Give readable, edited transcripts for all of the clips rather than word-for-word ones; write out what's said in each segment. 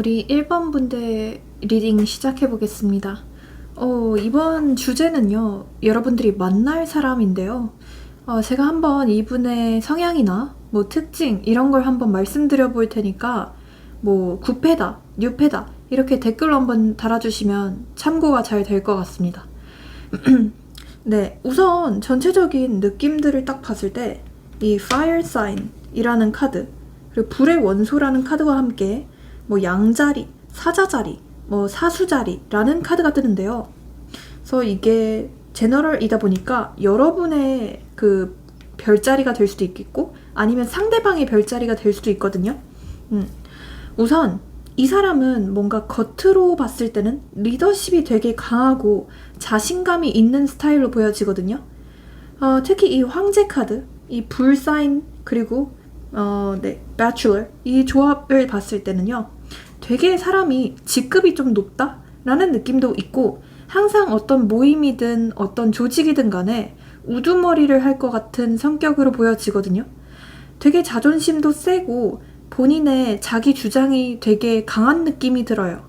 우리 1번 분들 리딩 시작해 보겠습니다. 이번 주제는요, 여러분들이 만날 사람인데요. 제가 한번 이분의 성향이나 뭐 특징 이런 걸 한번 말씀드려 볼 테니까 뭐 구패다, 뉴패다 이렇게 댓글로 한번 달아주시면 참고가 잘 될 것 같습니다. 네, 우선 전체적인 느낌들을 딱 봤을 때 이 Fire Sign 이라는 카드, 그리고 불의 원소라는 카드와 함께 뭐 양자리, 사자자리, 뭐 사수자리라는 카드가 뜨는데요. 그래서 이게 제너럴이다 보니까 여러분의 그 별자리가 될 수도 있겠고 아니면 상대방의 별자리가 될 수도 있거든요. 우선 이 사람은 뭔가 겉으로 봤을 때는 리더십이 되게 강하고 자신감이 있는 스타일로 보여지거든요. 특히 이 황제 카드, 이 불 사인, 그리고 Bachelor 이 조합을 봤을 때는요, 되게 사람이 직급이 좀 높다라는 느낌도 있고 항상 어떤 모임이든 어떤 조직이든 간에 우두머리를 할 것 같은 성격으로 보여지거든요. 되게 자존심도 세고 본인의 자기 주장이 되게 강한 느낌이 들어요.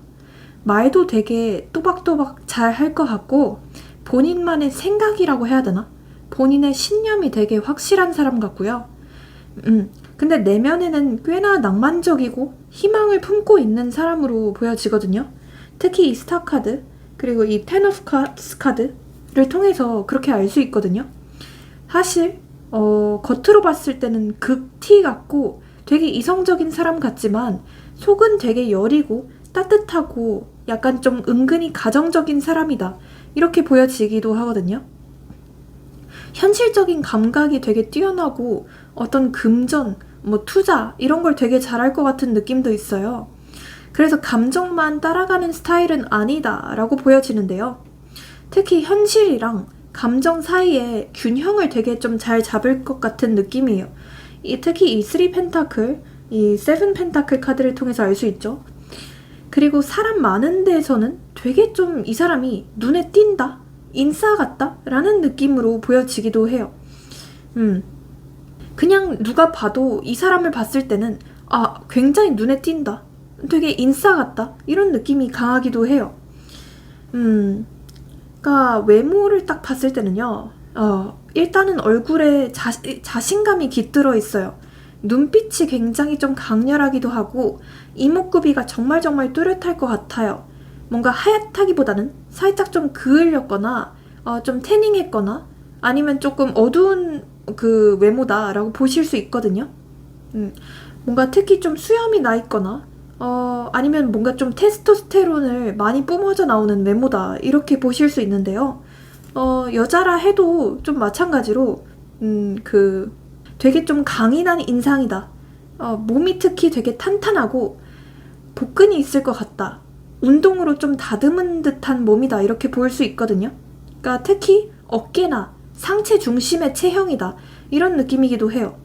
말도 되게 또박또박 잘 할 것 같고 본인만의 생각이라고 해야 되나? 본인의 신념이 되게 확실한 사람 같고요. 근데 내면에는 꽤나 낭만적이고 희망을 품고 있는 사람으로 보여지거든요. 특히 이 스타 카드, 그리고 이 텐 오브 카드스 카드를 통해서 그렇게 알 수 있거든요. 사실 겉으로 봤을 때는 극티 같고 되게 이성적인 사람 같지만 속은 되게 여리고 따뜻하고 약간 좀 은근히 가정적인 사람이다, 이렇게 보여지기도 하거든요. 현실적인 감각이 되게 뛰어나고 어떤 금전, 뭐 투자 이런 걸 되게 잘할 것 같은 느낌도 있어요. 그래서 감정만 따라가는 스타일은 아니다 라고 보여지는데요. 특히 현실이랑 감정 사이에 균형을 되게 좀 잘 잡을 것 같은 느낌이에요. 특히 이 3 펜타클, 이 7 펜타클 카드를 통해서 알 수 있죠. 그리고 사람 많은 데에서는 되게 좀 이 사람이 눈에 띈다? 인싸 같다? 라는 느낌으로 보여지기도 해요. 그냥 누가 봐도 이 사람을 봤을 때는 굉장히 눈에 띈다, 되게 인싸 같다, 이런 느낌이 강하기도 해요. 그러니까 외모를 딱 봤을 때는요, 일단은 얼굴에 자신감이 깃들어 있어요. 눈빛이 굉장히 좀 강렬하기도 하고 이목구비가 정말 뚜렷할 것 같아요. 뭔가 하얗다기보다는 살짝 좀 그을렸거나 좀 태닝했거나 아니면 조금 어두운 그 외모다라고 보실 수 있거든요. 뭔가 특히 좀 수염이 나 있거나 아니면 뭔가 좀 테스토스테론을 많이 뿜어져 나오는 외모다, 이렇게 보실 수 있는데요. 여자라 해도 좀 마찬가지로 되게 좀 강인한 인상이다. 몸이 특히 되게 탄탄하고 복근이 있을 것 같다. 운동으로 좀 다듬은 듯한 몸이다, 이렇게 볼 수 있거든요. 그러니까 특히 어깨나 상체 중심의 체형이다, 이런 느낌이기도 해요.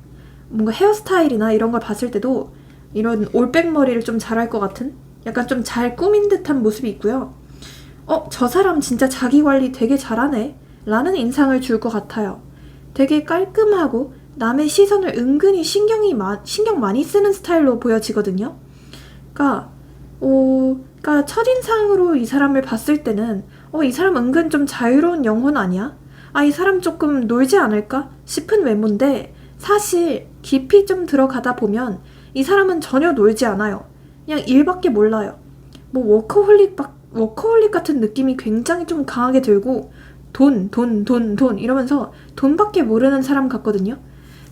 뭔가 헤어스타일이나 이런 걸 봤을 때도 이런 올백 머리를 좀 잘할 것 같은, 약간 좀 잘 꾸민 듯한 모습이 있고요. 저 사람 진짜 자기 관리 되게 잘하네 라는 인상을 줄 것 같아요. 되게 깔끔하고 남의 시선을 은근히 신경 많이 쓰는 스타일로 보여지거든요. 그러니까 첫인상으로 이 사람을 봤을 때는 이 사람 은근 좀 자유로운 영혼 아니야? 이 사람 조금 놀지 않을까 싶은 외모인데 사실 깊이 좀 들어가다 보면 이 사람은 전혀 놀지 않아요. 그냥 일밖에 몰라요. 뭐 워커홀릭 같은 느낌이 굉장히 좀 강하게 들고 돈 이러면서 돈밖에 모르는 사람 같거든요.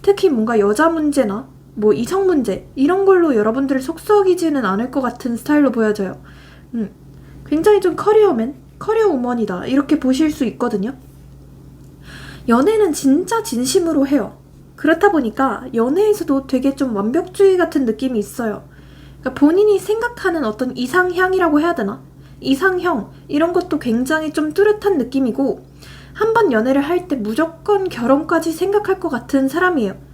특히 뭔가 여자 문제나 뭐 이성 문제 이런 걸로 여러분들을 속썩이지는 않을 것 같은 스타일로 보여져요. 굉장히 좀 커리어우먼이다, 이렇게 보실 수 있거든요. 연애는 진짜 진심으로 해요. 그렇다 보니까 연애에서도 되게 좀 완벽주의 같은 느낌이 있어요. 그러니까 본인이 생각하는 어떤 이상향이라고 해야 되나? 이상형 이런 것도 굉장히 좀 뚜렷한 느낌이고 한번 연애를 할 때 무조건 결혼까지 생각할 것 같은 사람이에요.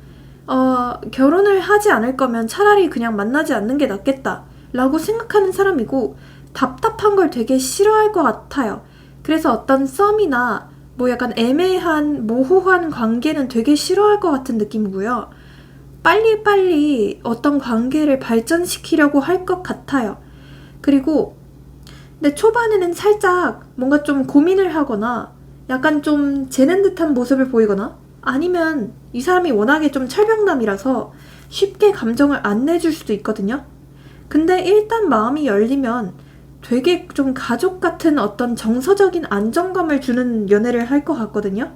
결혼을 하지 않을 거면 차라리 그냥 만나지 않는 게 낫겠다 라고 생각하는 사람이고 답답한 걸 되게 싫어할 것 같아요. 그래서 어떤 썸이나 뭐 약간 애매한 모호한 관계는 되게 싫어할 것 같은 느낌이고요. 빨리빨리 어떤 관계를 발전시키려고 할 것 같아요. 그리고 근데 초반에는 살짝 뭔가 좀 고민을 하거나 약간 좀 재는 듯한 모습을 보이거나 아니면 이 사람이 워낙에 좀 철벽남이라서 쉽게 감정을 안 내줄 수도 있거든요. 근데 일단 마음이 열리면 되게 좀 가족 같은 어떤 정서적인 안정감을 주는 연애를 할 것 같거든요.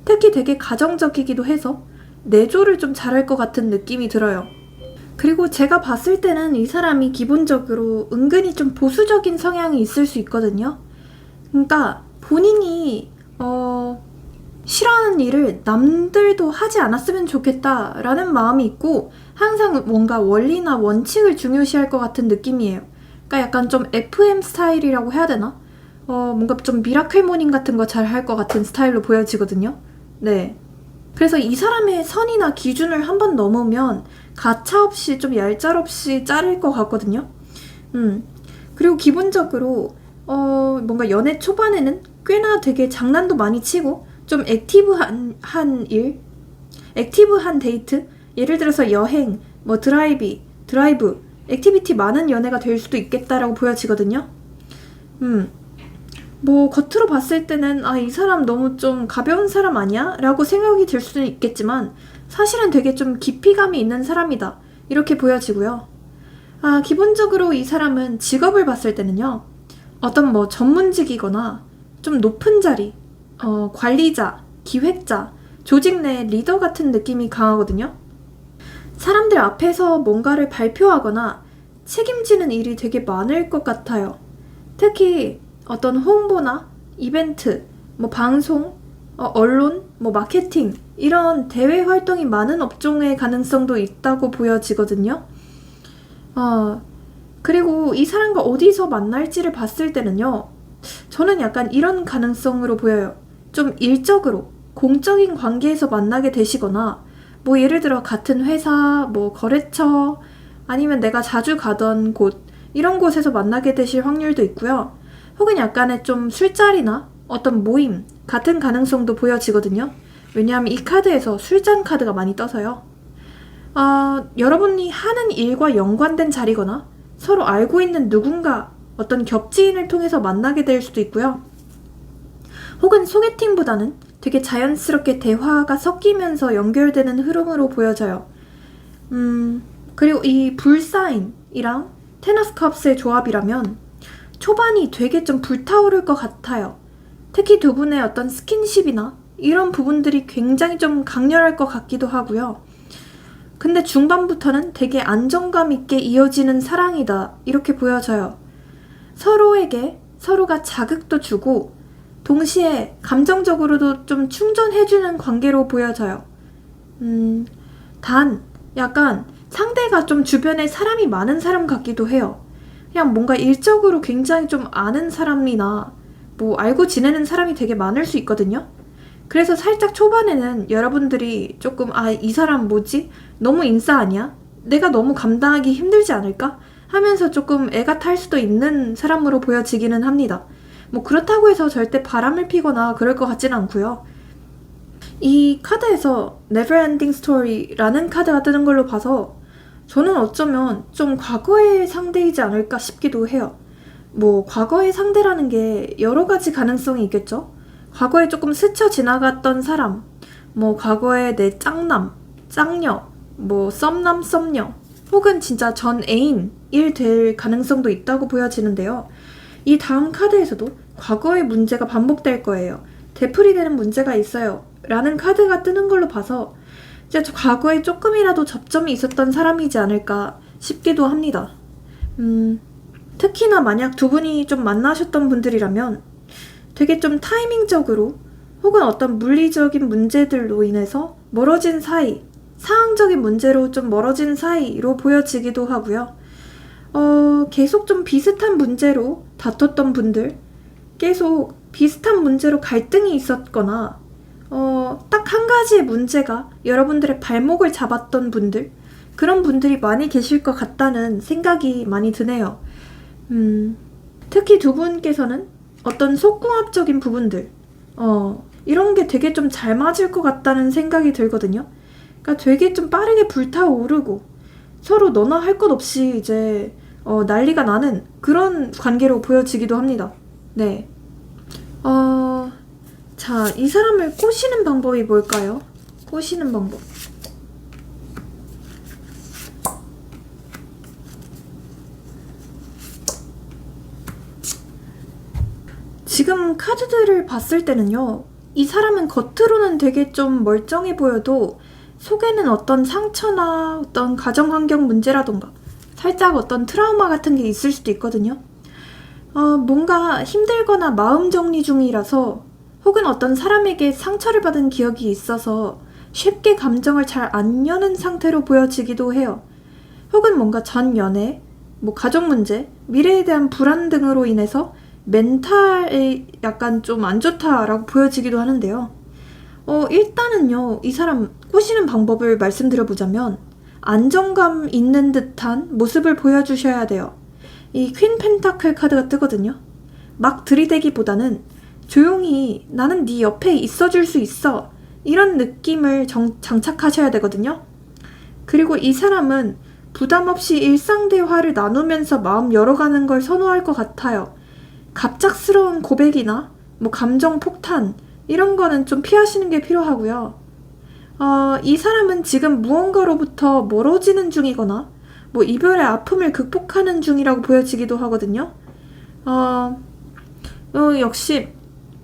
특히 되게 가정적이기도 해서 내조를 좀 잘할 것 같은 느낌이 들어요. 그리고 제가 봤을 때는 이 사람이 기본적으로 은근히 좀 보수적인 성향이 있을 수 있거든요. 그러니까 본인이 싫어하는 일을 남들도 하지 않았으면 좋겠다라는 마음이 있고 항상 뭔가 원리나 원칙을 중요시할 것 같은 느낌이에요. 그러니까 약간 좀 FM 스타일이라고 해야 되나? 뭔가 좀 미라클 모닝 같은 거 잘 할 것 같은 스타일로 보여지거든요. 네. 그래서 이 사람의 선이나 기준을 한번 넘으면 가차없이 좀 얄짤없이 자를 것 같거든요. 그리고 기본적으로 뭔가 연애 초반에는 꽤나 되게 장난도 많이 치고 좀 액티브한 일, 액티브한 데이트, 예를 들어서 여행, 뭐 드라이브, 액티비티 많은 연애가 될 수도 있겠다라고 보여지거든요. 뭐 겉으로 봤을 때는 이 사람 너무 좀 가벼운 사람 아니야? 라고 생각이 들 수는 있겠지만 사실은 되게 좀 깊이감이 있는 사람이다. 이렇게 보여지고요. 기본적으로 이 사람은 직업을 봤을 때는요. 어떤 뭐 전문직이거나 좀 높은 자리, 관리자, 기획자, 조직 내 리더 같은 느낌이 강하거든요. 사람들 앞에서 뭔가를 발표하거나 책임지는 일이 되게 많을 것 같아요. 특히 어떤 홍보나 이벤트, 뭐 방송, 언론, 뭐 마케팅 이런 대외 활동이 많은 업종의 가능성도 있다고 보여지거든요. 그리고 이 사람과 어디서 만날지를 봤을 때는요. 저는 약간 이런 가능성으로 보여요. 좀 일적으로 공적인 관계에서 만나게 되시거나 뭐 예를 들어 같은 회사, 뭐 거래처 아니면 내가 자주 가던 곳 이런 곳에서 만나게 되실 확률도 있고요. 혹은 약간의 좀 술자리나 어떤 모임 같은 가능성도 보여지거든요. 왜냐하면 이 카드에서 술잔 카드가 많이 떠서요. 여러분이 하는 일과 연관된 자리거나 서로 알고 있는 누군가 어떤 겹지인을 통해서 만나게 될 수도 있고요. 혹은 소개팅보다는 되게 자연스럽게 대화가 섞이면서 연결되는 흐름으로 보여져요. 그리고 이 불사인이랑 테너스 컵스의 조합이라면 초반이 되게 좀 불타오를 것 같아요. 특히 두 분의 어떤 스킨십이나 이런 부분들이 굉장히 좀 강렬할 것 같기도 하고요. 근데 중반부터는 되게 안정감 있게 이어지는 사랑이다 이렇게 보여져요. 서로에게 서로가 자극도 주고 동시에 감정적으로도 좀 충전해주는 관계로 보여져요. 단 약간 상대가 좀 주변에 사람이 많은 사람 같기도 해요. 그냥 뭔가 일적으로 굉장히 좀 아는 사람이나 뭐 알고 지내는 사람이 되게 많을 수 있거든요. 그래서 살짝 초반에는 여러분들이 조금 이 사람 뭐지? 너무 인싸 아니야? 내가 너무 감당하기 힘들지 않을까? 하면서 조금 애가 탈 수도 있는 사람으로 보여지기는 합니다. 뭐 그렇다고 해서 절대 바람을 피거나 그럴 것 같지는 않고요. 이 카드에서 Neverending Story라는 카드가 뜨는 걸로 봐서 저는 어쩌면 좀 과거의 상대이지 않을까 싶기도 해요. 뭐 과거의 상대라는 게 여러 가지 가능성이 있겠죠? 과거에 조금 스쳐 지나갔던 사람, 뭐 과거에 내 짝남, 짝녀, 뭐 썸남, 썸녀, 혹은 진짜 전 애인일 될 가능성도 있다고 보여지는데요. 이 다음 카드에서도 과거의 문제가 반복될 거예요. 되풀이되는 문제가 있어요. 라는 카드가 뜨는 걸로 봐서 이제 과거에 조금이라도 접점이 있었던 사람이지 않을까 싶기도 합니다. 특히나 만약 두 분이 좀 만나셨던 분들이라면 되게 좀 타이밍적으로 혹은 어떤 물리적인 문제들로 인해서 멀어진 사이, 상황적인 문제로 좀 멀어진 사이로 보여지기도 하고요. 계속 좀 비슷한 문제로 다퉜던 분들, 계속 비슷한 문제로 갈등이 있었거나 딱 한 가지의 문제가 여러분들의 발목을 잡았던 분들, 그런 분들이 많이 계실 것 같다는 생각이 많이 드네요. 특히 두 분께서는 어떤 속궁합적인 부분들, 이런 게 되게 좀 잘 맞을 것 같다는 생각이 들거든요. 그러니까 되게 좀 빠르게 불타오르고 서로 너나 할 것 없이 이제 난리가 나는 그런 관계로 보여지기도 합니다. 네. 자, 이 사람을 꼬시는 방법이 뭘까요? 꼬시는 방법. 지금 카드들을 봤을 때는요, 이 사람은 겉으로는 되게 좀 멀쩡해 보여도 속에는 어떤 상처나 어떤 가정환경 문제라던가 살짝 어떤 트라우마 같은 게 있을 수도 있거든요. 뭔가 힘들거나 마음 정리 중이라서 혹은 어떤 사람에게 상처를 받은 기억이 있어서 쉽게 감정을 잘 안 여는 상태로 보여지기도 해요. 혹은 뭔가 전 연애, 가족 문제, 미래에 대한 불안 등으로 인해서 멘탈이 약간 좀 안 좋다라고 보여지기도 하는데요. 일단은요, 이 사람 꼬시는 방법을 말씀드려보자면 안정감 있는 듯한 모습을 보여주셔야 돼요. 이 퀸 펜타클 카드가 뜨거든요. 막 들이대기보다는 조용히 나는 네 옆에 있어줄 수 있어, 이런 느낌을 장착하셔야 되거든요. 그리고 이 사람은 부담 없이 일상 대화를 나누면서 마음 열어가는 걸 선호할 것 같아요. 갑작스러운 고백이나 감정 폭탄 이런 거는 좀 피하시는 게 필요하고요. 이 사람은 지금 무언가로부터 멀어지는 중이거나 이별의 아픔을 극복하는 중이라고 보여지기도 하거든요. 역시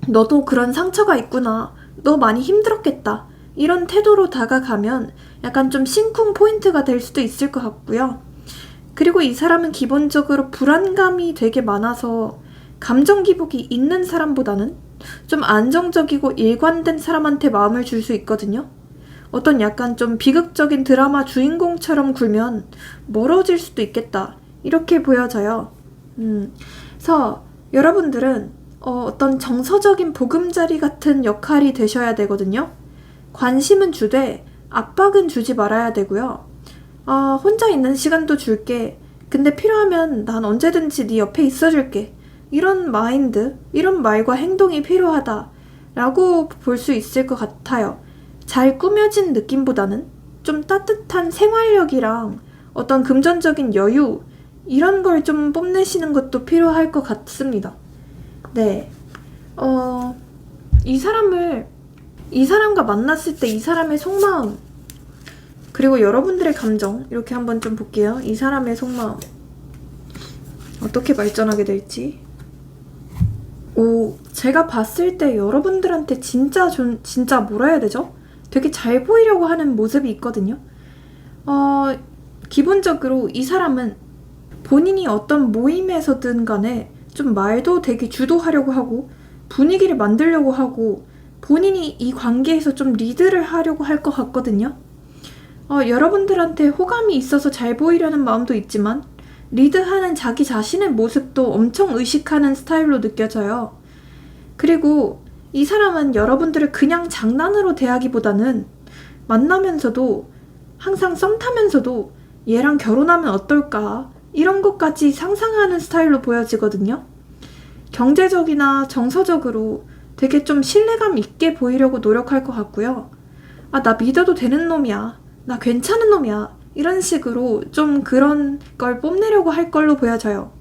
너도 그런 상처가 있구나, 너 많이 힘들었겠다, 이런 태도로 다가가면 약간 좀 심쿵 포인트가 될 수도 있을 것 같고요. 그리고 이 사람은 기본적으로 불안감이 되게 많아서 감정 기복이 있는 사람보다는 좀 안정적이고 일관된 사람한테 마음을 줄 수 있거든요. 어떤 약간 좀 비극적인 드라마 주인공처럼 굴면 멀어질 수도 있겠다, 이렇게 보여져요. 그래서 여러분들은 어떤 정서적인 보금자리 같은 역할이 되셔야 되거든요. 관심은 주되 압박은 주지 말아야 되고요. 혼자 있는 시간도 줄게, 근데 필요하면 난 언제든지 네 옆에 있어줄게, 이런 마인드, 이런 말과 행동이 필요하다라고 볼 수 있을 것 같아요. 잘 꾸며진 느낌보다는 좀 따뜻한 생활력이랑 어떤 금전적인 여유, 이런 걸 좀 뽐내시는 것도 필요할 것 같습니다. 네. 이 사람과 만났을 때 이 사람의 속마음, 그리고 여러분들의 감정, 이렇게 한번 좀 볼게요. 이 사람의 속마음 어떻게 발전하게 될지. 제가 봤을 때 여러분들한테 진짜 뭐라 해야 되죠? 되게 잘 보이려고 하는 모습이 있거든요. 기본적으로 이 사람은 본인이 어떤 모임에서든 간에 좀 말도 되게 주도하려고 하고 분위기를 만들려고 하고 본인이 이 관계에서 좀 리드를 하려고 할 것 같거든요. 여러분들한테 호감이 있어서 잘 보이려는 마음도 있지만 리드하는 자기 자신의 모습도 엄청 의식하는 스타일로 느껴져요. 그리고 이 사람은 여러분들을 그냥 장난으로 대하기보다는 만나면서도 항상 썸 타면서도 얘랑 결혼하면 어떨까, 이런 것까지 상상하는 스타일로 보여지거든요. 경제적이나 정서적으로 되게 좀 신뢰감 있게 보이려고 노력할 것 같고요. 나 믿어도 되는 놈이야, 나 괜찮은 놈이야, 이런 식으로 좀 그런 걸 뽐내려고 할 걸로 보여져요.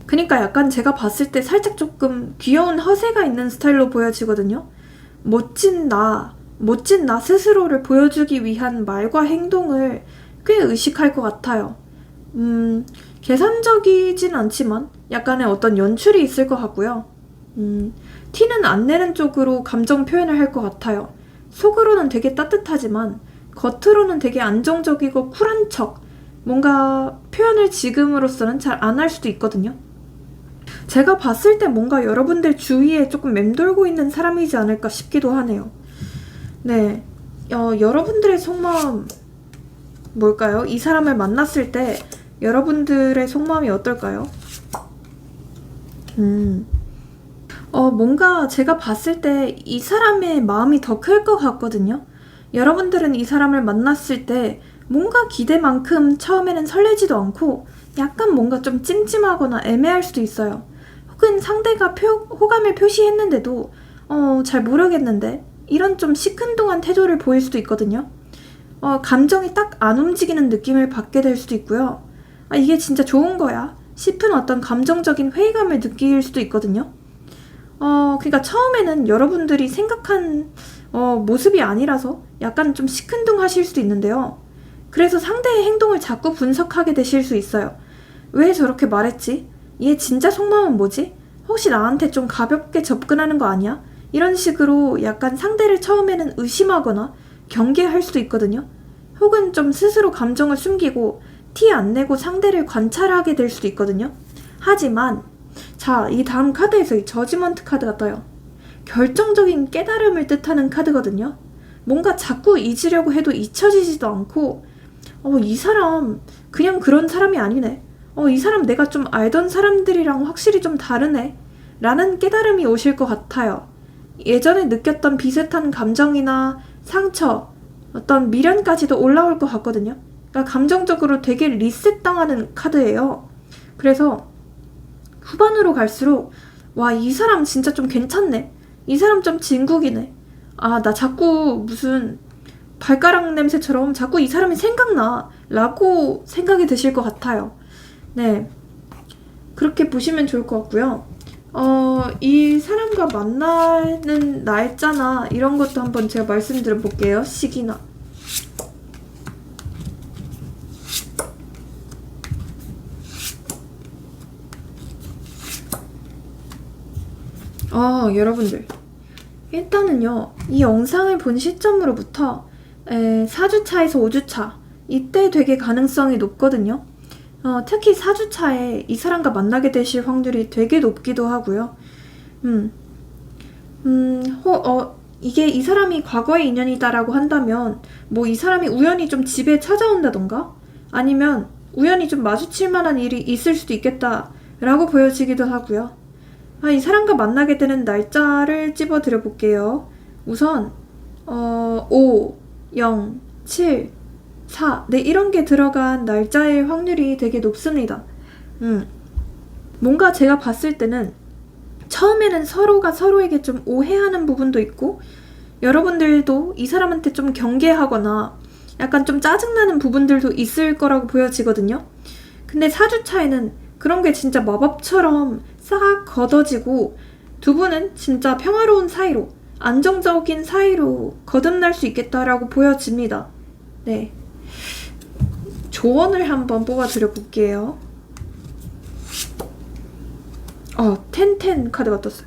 그러니까 약간 제가 봤을 때 살짝 조금 귀여운 허세가 있는 스타일로 보여지거든요. 멋진 나 스스로를 보여주기 위한 말과 행동을 꽤 의식할 것 같아요. 계산적이진 않지만 약간의 어떤 연출이 있을 것 같고요. 티는 안 내는 쪽으로 감정 표현을 할 것 같아요. 속으로는 되게 따뜻하지만 겉으로는 되게 안정적이고 쿨한 척, 뭔가 표현을 지금으로서는 잘 안 할 수도 있거든요. 제가 봤을 때 뭔가 여러분들 주위에 조금 맴돌고 있는 사람이지 않을까 싶기도 하네요. 네, 여러분들의 속마음 뭘까요? 이 사람을 만났을 때 여러분들의 속마음이 어떨까요? 뭔가 제가 봤을 때 이 사람의 마음이 더 클 것 같거든요. 여러분들은 이 사람을 만났을 때 뭔가 기대만큼 처음에는 설레지도 않고 약간 뭔가 좀 찜찜하거나 애매할 수도 있어요. 혹은 상대가 호감을 표시했는데도 잘 모르겠는데, 이런 좀 시큰둥한 태도를 보일 수도 있거든요. 감정이 딱 안 움직이는 느낌을 받게 될 수도 있고요. 이게 진짜 좋은 거야 싶은 어떤 감정적인 회의감을 느낄 수도 있거든요. 그러니까 처음에는 여러분들이 생각한 모습이 아니라서 약간 좀 시큰둥하실 수도 있는데요. 그래서 상대의 행동을 자꾸 분석하게 되실 수 있어요. 왜 저렇게 말했지? 얘 진짜 속마음은 뭐지? 혹시 나한테 좀 가볍게 접근하는 거 아니야? 이런 식으로 약간 상대를 처음에는 의심하거나 경계할 수도 있거든요. 혹은 좀 스스로 감정을 숨기고 티 안 내고 상대를 관찰하게 될 수도 있거든요. 하지만 자, 이 다음 카드에서 이 저지먼트 카드가 떠요. 결정적인 깨달음을 뜻하는 카드거든요. 뭔가 자꾸 잊으려고 해도 잊혀지지도 않고 이 사람 그냥 그런 사람이 아니네. 이 사람 내가 좀 알던 사람들이랑 확실히 좀 다르네. 라는 깨달음이 오실 것 같아요. 예전에 느꼈던 비슷한 감정이나 상처, 어떤 미련까지도 올라올 것 같거든요. 그러니까 감정적으로 되게 리셋당하는 카드예요. 그래서 후반으로 갈수록 와, 이 사람 진짜 좀 괜찮네. 이 사람 좀 진국이네. 나 자꾸 무슨 발가락 냄새처럼 자꾸 이 사람이 생각나 라고 생각이 드실 것 같아요. 네, 그렇게 보시면 좋을 것 같고요. 이 사람과 만나는 날짜나 이런 것도 한번 제가 말씀드려 볼게요. 시기나. 여러분들 일단은요, 이 영상을 본 시점으로부터 4주차에서 5주차 이때 되게 가능성이 높거든요. 특히 4주차에 이 사람과 만나게 되실 확률이 되게 높기도 하고요. 이게 이 사람이 과거의 인연이다라고 한다면 뭐 이 사람이 우연히 좀 집에 찾아온다던가 아니면 우연히 좀 마주칠 만한 일이 있을 수도 있겠다라고 보여지기도 하고요. 이 사람과 만나게 되는 날짜를 찝어 드려 볼게요. 우선 5, 0, 7, 4 네, 이런 게 들어간 날짜일 확률이 되게 높습니다. 뭔가 제가 봤을 때는 처음에는 서로가 서로에게 좀 오해하는 부분도 있고 여러분들도 이 사람한테 좀 경계하거나 약간 좀 짜증나는 부분들도 있을 거라고 보여지거든요. 근데 4주차에는 그런 게 진짜 마법처럼 싹 걷어지고 두 분은 진짜 평화로운 사이로, 안정적인 사이로 거듭날 수 있겠다라고 보여집니다. 네, 조언을 한번 뽑아드려 볼게요. 텐텐 카드가 떴어요.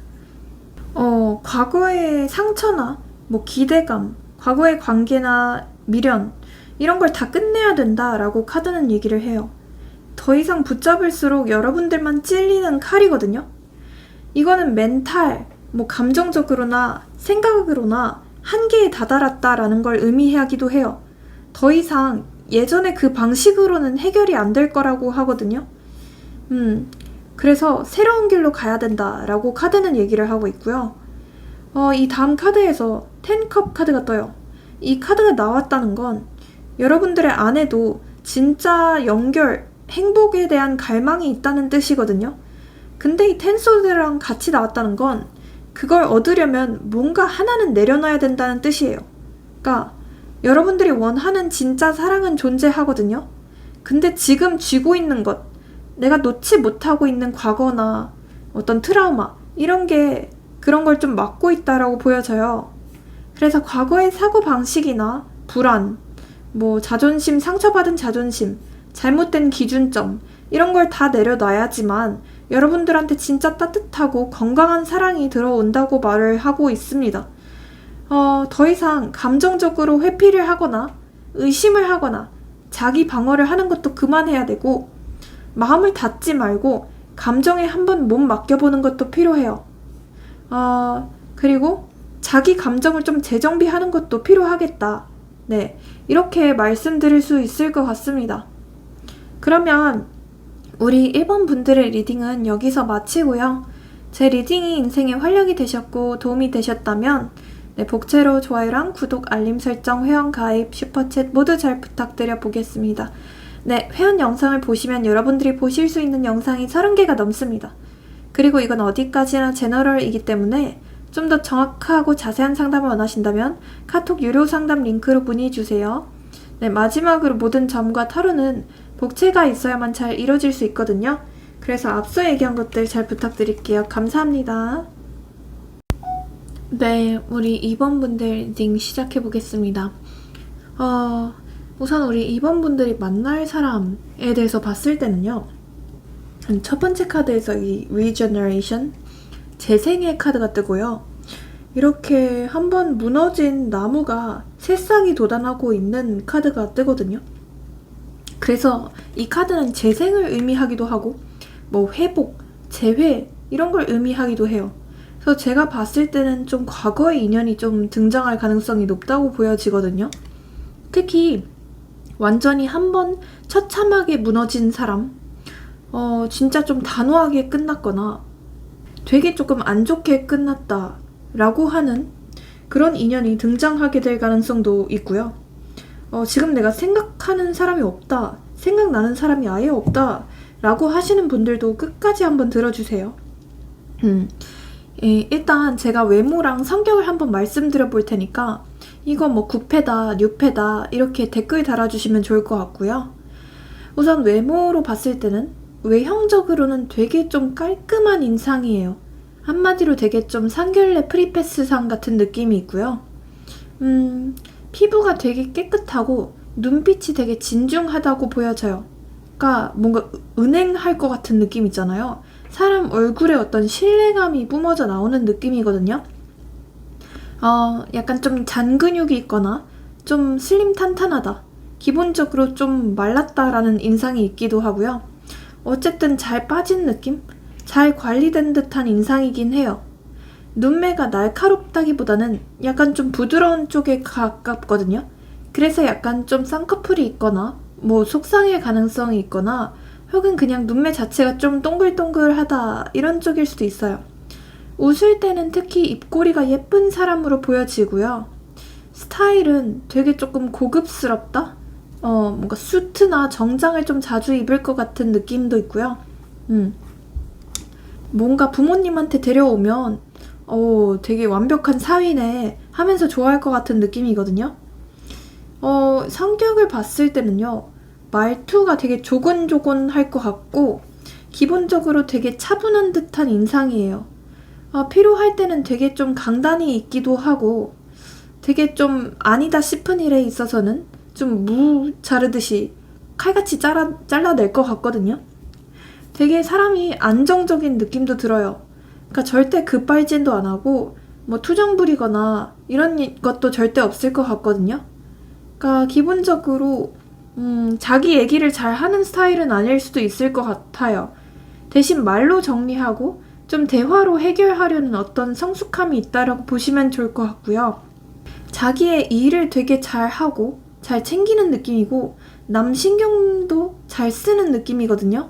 과거의 상처나 뭐 기대감, 과거의 관계나 미련 이런 걸 다 끝내야 된다라고 카드는 얘기를 해요. 더 이상 붙잡을수록 여러분들만 찔리는 칼이거든요. 이거는 멘탈, 뭐 감정적으로나 생각으로나 한계에 다다랐다라는 걸 의미하기도 해요. 더 이상 예전의 그 방식으로는 해결이 안 될 거라고 하거든요. 그래서 새로운 길로 가야 된다라고 카드는 얘기를 하고 있고요. 이 다음 카드에서 10컵 카드가 떠요. 이 카드가 나왔다는 건 여러분들의 안에도 진짜 연결, 행복에 대한 갈망이 있다는 뜻이거든요. 근데 이 텐소드랑 같이 나왔다는 건 그걸 얻으려면 뭔가 하나는 내려놔야 된다는 뜻이에요. 그러니까 여러분들이 원하는 진짜 사랑은 존재하거든요. 근데 지금 쥐고 있는 것, 내가 놓지 못하고 있는 과거나 어떤 트라우마 이런 게 그런 걸 좀 막고 있다라고 보여져요. 그래서 과거의 사고방식이나 불안, 뭐 자존심, 상처받은 자존심, 잘못된 기준점 이런 걸 다 내려놔야지만 여러분들한테 진짜 따뜻하고 건강한 사랑이 들어온다고 말을 하고 있습니다. 더 이상 감정적으로 회피를 하거나 의심을 하거나 자기 방어를 하는 것도 그만해야 되고 마음을 닫지 말고 감정에 한번 몸 맡겨보는 것도 필요해요. 그리고 자기 감정을 좀 재정비하는 것도 필요하겠다. 네, 이렇게 말씀드릴 수 있을 것 같습니다. 그러면 우리 1번 분들의 리딩은 여기서 마치고요. 제 리딩이 인생에 활력이 되셨고 도움이 되셨다면 복채로 좋아요랑 구독, 알림 설정, 회원 가입, 슈퍼챗 모두 잘 부탁드려 보겠습니다. 네, 회원 영상을 보시면 여러분들이 보실 수 있는 영상이 30개가 넘습니다. 그리고 이건 어디까지나 제너럴이기 때문에 좀 더 정확하고 자세한 상담을 원하신다면 카톡 유료 상담 링크로 문의주세요. 네, 마지막으로 모든 점과 타로는 복채가 있어야만 잘 이루어질 수 있거든요. 그래서 앞서 얘기한 것들 잘 부탁드릴게요. 감사합니다. 네, 우리 2번 분들 리딩 시작해 보겠습니다. 우선 우리 2번 분들이 만날 사람에 대해서 봤을 때는요. 첫 번째 카드에서 이 Regeneration, 재생의 카드가 뜨고요. 이렇게 한번 무너진 나무가 새싹이 돋아나고 있는 카드가 뜨거든요. 그래서 이 카드는 재생을 의미하기도 하고 뭐 회복, 재회 이런 걸 의미하기도 해요. 그래서 제가 봤을 때는 좀 과거의 인연이 좀 등장할 가능성이 높다고 보여지거든요. 특히 완전히 한번 처참하게 무너진 사람, 진짜 좀 단호하게 끝났거나 되게 조금 안 좋게 끝났다 라고 하는 그런 인연이 등장하게 될 가능성도 있고요. 지금 내가 생각하는 사람이 없다, 생각나는 사람이 아예 없다 라고 하시는 분들도 끝까지 한번 들어주세요. 일단 제가 외모랑 성격을 한번 말씀드려 볼 테니까 이거 뭐 9패다, 6패다 이렇게 댓글 달아주시면 좋을 것 같고요. 우선 외모로 봤을 때는 외형적으로는 되게 좀 깔끔한 인상이에요. 한마디로 되게 좀 상견례 프리패스상 같은 느낌이 있고요. 피부가 되게 깨끗하고 눈빛이 되게 진중하다고 보여져요. 그러니까 뭔가 은행할 것 같은 느낌 있잖아요. 사람 얼굴에 어떤 신뢰감이 뿜어져 나오는 느낌이거든요. 약간 좀 잔근육이 있거나 좀 슬림 탄탄하다. 기본적으로 좀 말랐다라는 인상이 있기도 하고요. 어쨌든 잘 빠진 느낌? 잘 관리된 듯한 인상이긴 해요. 눈매가 날카롭다기보다는 약간 좀 부드러운 쪽에 가깝거든요. 그래서 약간 좀 쌍꺼풀이 있거나 뭐 속상할 가능성이 있거나 혹은 그냥 눈매 자체가 좀 동글동글하다 이런 쪽일 수도 있어요. 웃을 때는 특히 입꼬리가 예쁜 사람으로 보여지고요. 스타일은 되게 조금 고급스럽다? 뭔가 수트나 정장을 좀 자주 입을 것 같은 느낌도 있고요. 뭔가 부모님한테 데려오면 되게 완벽한 사위네 하면서 좋아할 것 같은 느낌이거든요. 성격을 봤을 때는요. 말투가 되게 조곤조곤할 것 같고 기본적으로 되게 차분한 듯한 인상이에요. 필요할 때는 되게 좀 강단이 있기도 하고 되게 좀 아니다 싶은 일에 있어서는 좀 무 자르듯이 칼같이 잘라낼 것 같거든요. 되게 사람이 안정적인 느낌도 들어요. 그러니까 절대 급발진도 안 하고 뭐 투정 부리거나 이런 것도 절대 없을 것 같거든요. 그러니까 기본적으로 자기 얘기를 잘 하는 스타일은 아닐 수도 있을 것 같아요. 대신 말로 정리하고 좀 대화로 해결하려는 어떤 성숙함이 있다라고 보시면 좋을 것 같고요. 자기의 일을 되게 잘하고 잘 챙기는 느낌이고 남 신경도 잘 쓰는 느낌이거든요.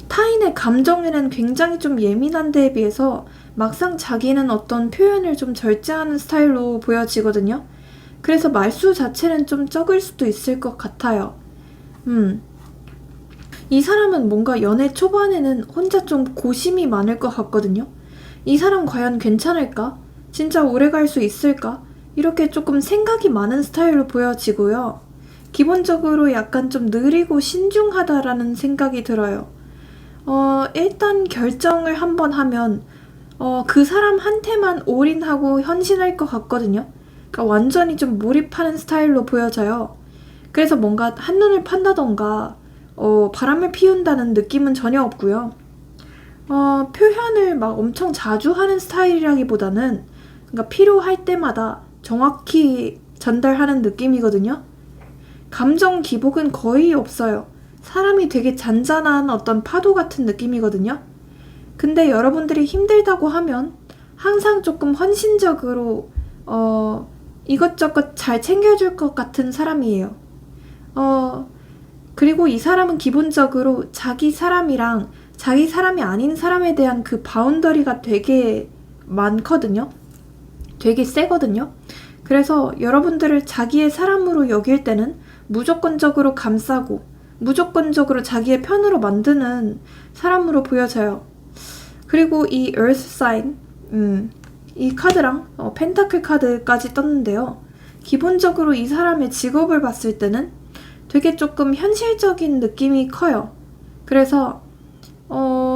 타인의 감정에는 굉장히 좀 예민한 데에 비해서 막상 자기는 어떤 표현을 좀 절제하는 스타일로 보여지거든요. 그래서 말수 자체는 좀 적을 수도 있을 것 같아요. 이 사람은 뭔가 연애 초반에는 혼자 좀 고심이 많을 것 같거든요. 이 사람 과연 괜찮을까? 진짜 오래 갈 수 있을까? 이렇게 조금 생각이 많은 스타일로 보여지고요. 기본적으로 약간 좀 느리고 신중하다라는 생각이 들어요. 일단 결정을 한번 하면 그 사람한테만 올인하고 헌신할 것 같거든요. 그러니까 완전히 좀 몰입하는 스타일로 보여져요. 그래서 뭔가 한눈을 판다던가 바람을 피운다는 느낌은 전혀 없고요. 표현을 막 엄청 자주 하는 스타일이라기보다는 그러니까 필요할 때마다 정확히 전달하는 느낌이거든요. 감정 기복은 거의 없어요. 사람이 되게 잔잔한 어떤 파도 같은 느낌이거든요. 근데 여러분들이 힘들다고 하면 항상 조금 헌신적으로 이것저것 잘 챙겨줄 것 같은 사람이에요. 그리고 이 사람은 기본적으로 자기 사람이랑 자기 사람이 아닌 사람에 대한 그 바운더리가 되게 많거든요. 되게 세거든요. 그래서 여러분들을 자기의 사람으로 여길 때는 무조건적으로 감싸고 무조건적으로 자기의 편으로 만드는 사람으로 보여져요. 그리고 이 Earth Sign, 이 카드랑 펜타클 카드까지 떴는데요. 기본적으로 이 사람의 직업을 봤을 때는 되게 조금 현실적인 느낌이 커요. 그래서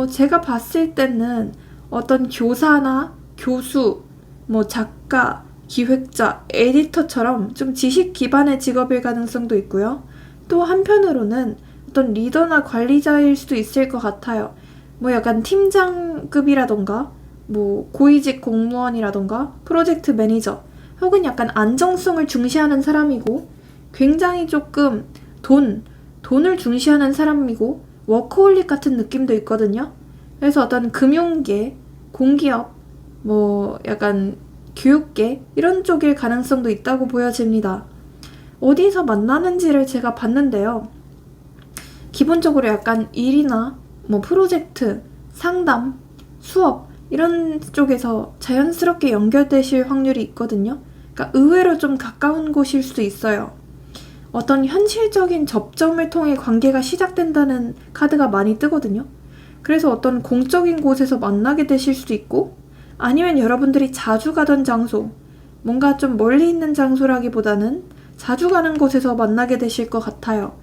제가 봤을 때는 어떤 교사나 교수, 뭐 작가, 기획자, 에디터처럼 좀 지식 기반의 직업일 가능성도 있고요. 또 한편으로는 어떤 리더나 관리자일 수도 있을 것 같아요. 뭐 약간 팀장급이라던가 뭐 고위직 공무원이라던가 프로젝트 매니저 혹은 약간 안정성을 중시하는 사람이고 굉장히 조금 돈을 중시하는 사람이고 워커홀릭 같은 느낌도 있거든요. 그래서 어떤 금융계, 공기업, 뭐 약간 교육계 이런 쪽일 가능성도 있다고 보여집니다. 어디서 만나는지를 제가 봤는데요. 기본적으로 약간 일이나 뭐 프로젝트, 상담, 수업 이런 쪽에서 자연스럽게 연결되실 확률이 있거든요. 그러니까 의외로 좀 가까운 곳일 수도 있어요. 어떤 현실적인 접점을 통해 관계가 시작된다는 카드가 많이 뜨거든요. 그래서 어떤 공적인 곳에서 만나게 되실 수도 있고 아니면 여러분들이 자주 가던 장소, 뭔가 좀 멀리 있는 장소라기보다는 자주 가는 곳에서 만나게 되실 것 같아요.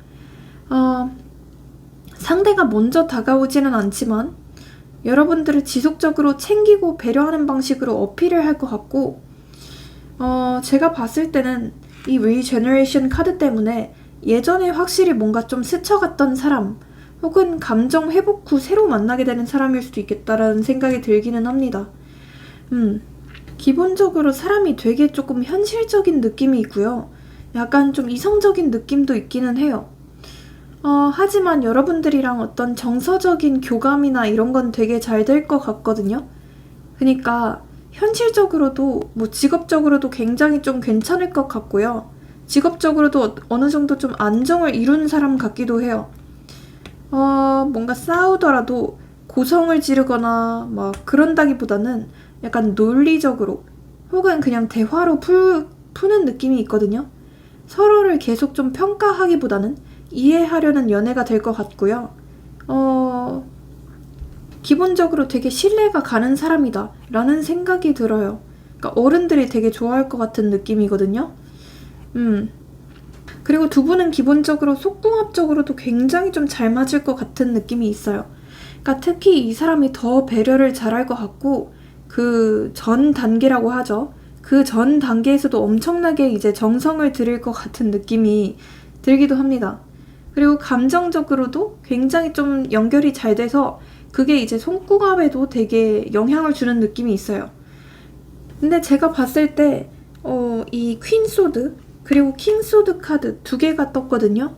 상대가 먼저 다가오지는 않지만 여러분들을 지속적으로 챙기고 배려하는 방식으로 어필을 할 것 같고 제가 봤을 때는 이 리제너레이션 카드 때문에 예전에 확실히 뭔가 좀 스쳐갔던 사람 혹은 감정 회복 후 새로 만나게 되는 사람일 수도 있겠다라는 생각이 들기는 합니다. 기본적으로 사람이 되게 조금 현실적인 느낌이 있고요. 약간 좀 이성적인 느낌도 있기는 해요. 하지만 여러분들이랑 어떤 정서적인 교감이나 이런 건 되게 잘 될 것 같거든요. 그러니까 현실적으로도 뭐 직업적으로도 굉장히 좀 괜찮을 것 같고요. 직업적으로도 어느 정도 좀 안정을 이룬 사람 같기도 해요. 뭔가 싸우더라도 고성을 지르거나 막 그런다기보다는 약간 논리적으로 혹은 그냥 대화로 푸는 느낌이 있거든요. 서로를 계속 좀 평가하기보다는 이해하려는 연애가 될 것 같고요. 기본적으로 되게 신뢰가 가는 사람이다 라는 생각이 들어요. 그러니까 어른들이 되게 좋아할 것 같은 느낌이거든요. 그리고 두 분은 기본적으로 속궁합적으로도 굉장히 좀 잘 맞을 것 같은 느낌이 있어요. 그러니까 특히 이 사람이 더 배려를 잘할 것 같고 그 전 단계라고 하죠. 그 전 단계에서도 엄청나게 이제 정성을 들일 것 같은 느낌이 들기도 합니다. 그리고 감정적으로도 굉장히 좀 연결이 잘 돼서 그게 이제 손궁합에도 되게 영향을 주는 느낌이 있어요. 근데 제가 봤을 때 이 퀸소드 그리고 킹소드 카드 두 개가 떴거든요.